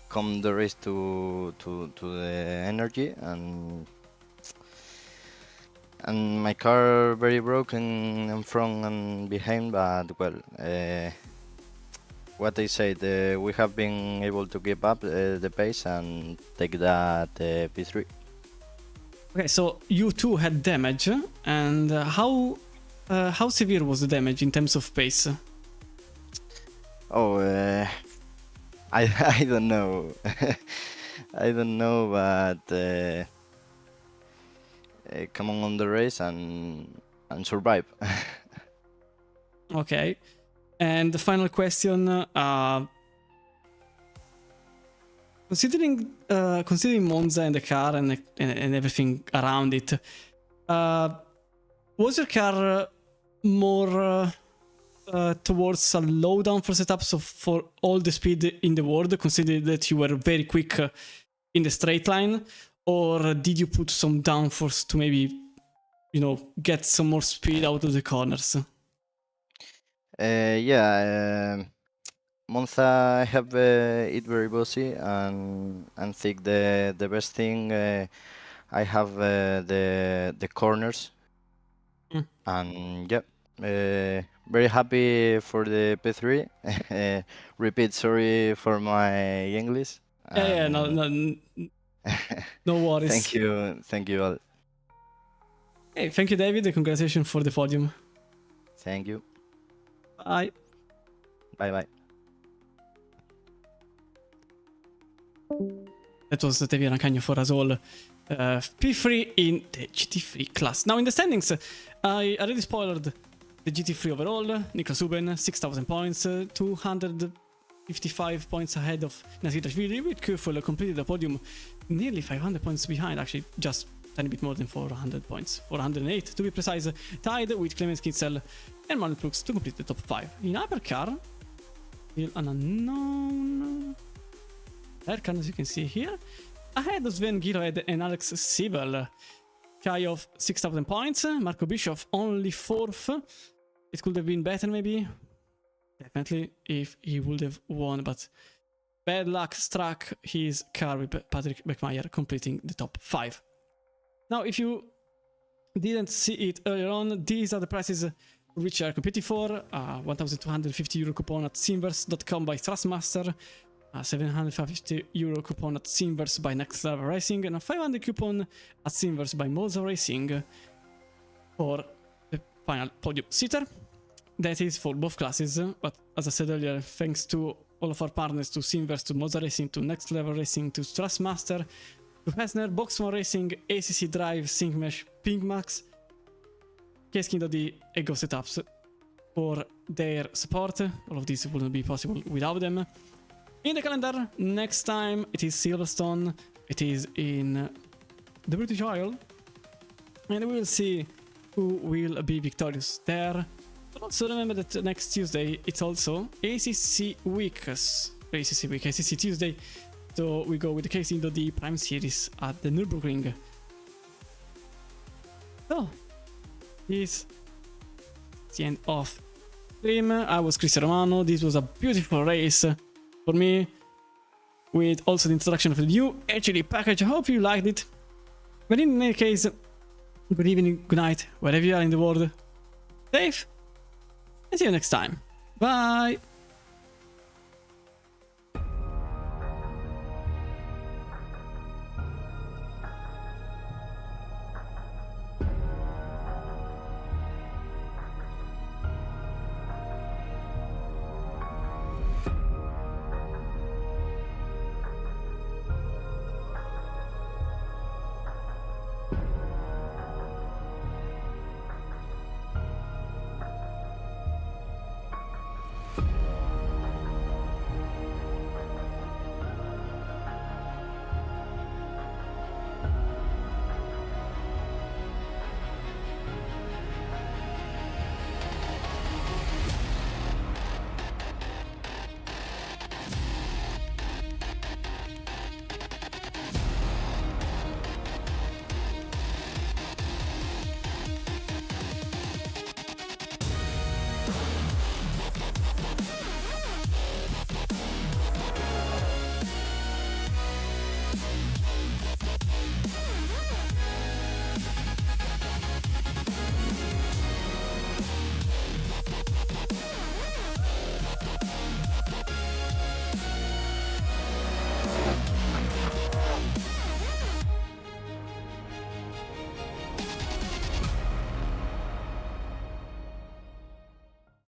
Come the race to the energy, and my car very broken in front and behind, but well, what I said, we have been able to keep up the pace and take that P3. Okay, so you too had damage, and how severe was the damage in terms of pace? Oh, I don't know. I don't know, but come on the race and survive. Okay, and the final question: considering Monza and the car and everything around it, was your car more towards a low downforce setup, so for all the speed in the world, considering that you were very quick in the straight line, or did you put some downforce to maybe, get some more speed out of the corners? Yeah, Monza I have it very bossy, and think the best thing I have the corners, and yeah, very happy for the P3. Repeat, sorry for my English. Yeah, no worries. Thank you all. Hey, thank you, David, and congratulations for the podium. Thank you. Bye. Bye. That was David Rancagno for us all. P3 in the GT3 class. Now in the standings, I already spoiled the GT3 overall. Niklas Uben, 6,000 points, 255 points ahead of Nasirashvili, with Kufel completed the podium nearly 500 points behind, actually just a tiny bit more than 400 points, 408 to be precise, tied with Clemens Kitzel and Manuel Brooks to complete the top 5. In hypercar, still an unknown Erkan, as you can see here, ahead of Sven Giroed and Alex Siebel. Kai of 6,000 points, Marco Bischoff only 4th. It could have been better maybe, definitely, if he would have won, but bad luck struck his car with Patrick Beckmeyer completing the top 5. Now, if you didn't see it earlier on, these are the prices which are competing for. 1,250 euro coupon at Simverse.com by Thrustmaster, 750 euro coupon at Simverse by Next Level Racing, and a 500 coupon at Simverse by Monza Racing for the final podium sitter. That is for both classes, but as I said earlier, thanks to all of our partners, to Simverse, to Monza Racing, to Next Level Racing, to Thrustmaster, to Hessner, Boxman Racing, ACC Drive, SyncMesh, PingMax, Keskin.d, Ego Setups for their support. All of this wouldn't be possible without them. In the calendar, next time it is Silverstone, it is in the British Isle, and we will see who will be victorious there. But also remember that next Tuesday it's also ACC Week, ACC Tuesday, so we go with the Keskin.d Prime Series at the Nürburgring. So, this is the end of stream. I was Cristian Romano. This was a beautiful race for me, with also the introduction of the new HD package. I hope you liked it. But in any case, good evening, good night, wherever you are in the world. Safe, and see you next time. Bye!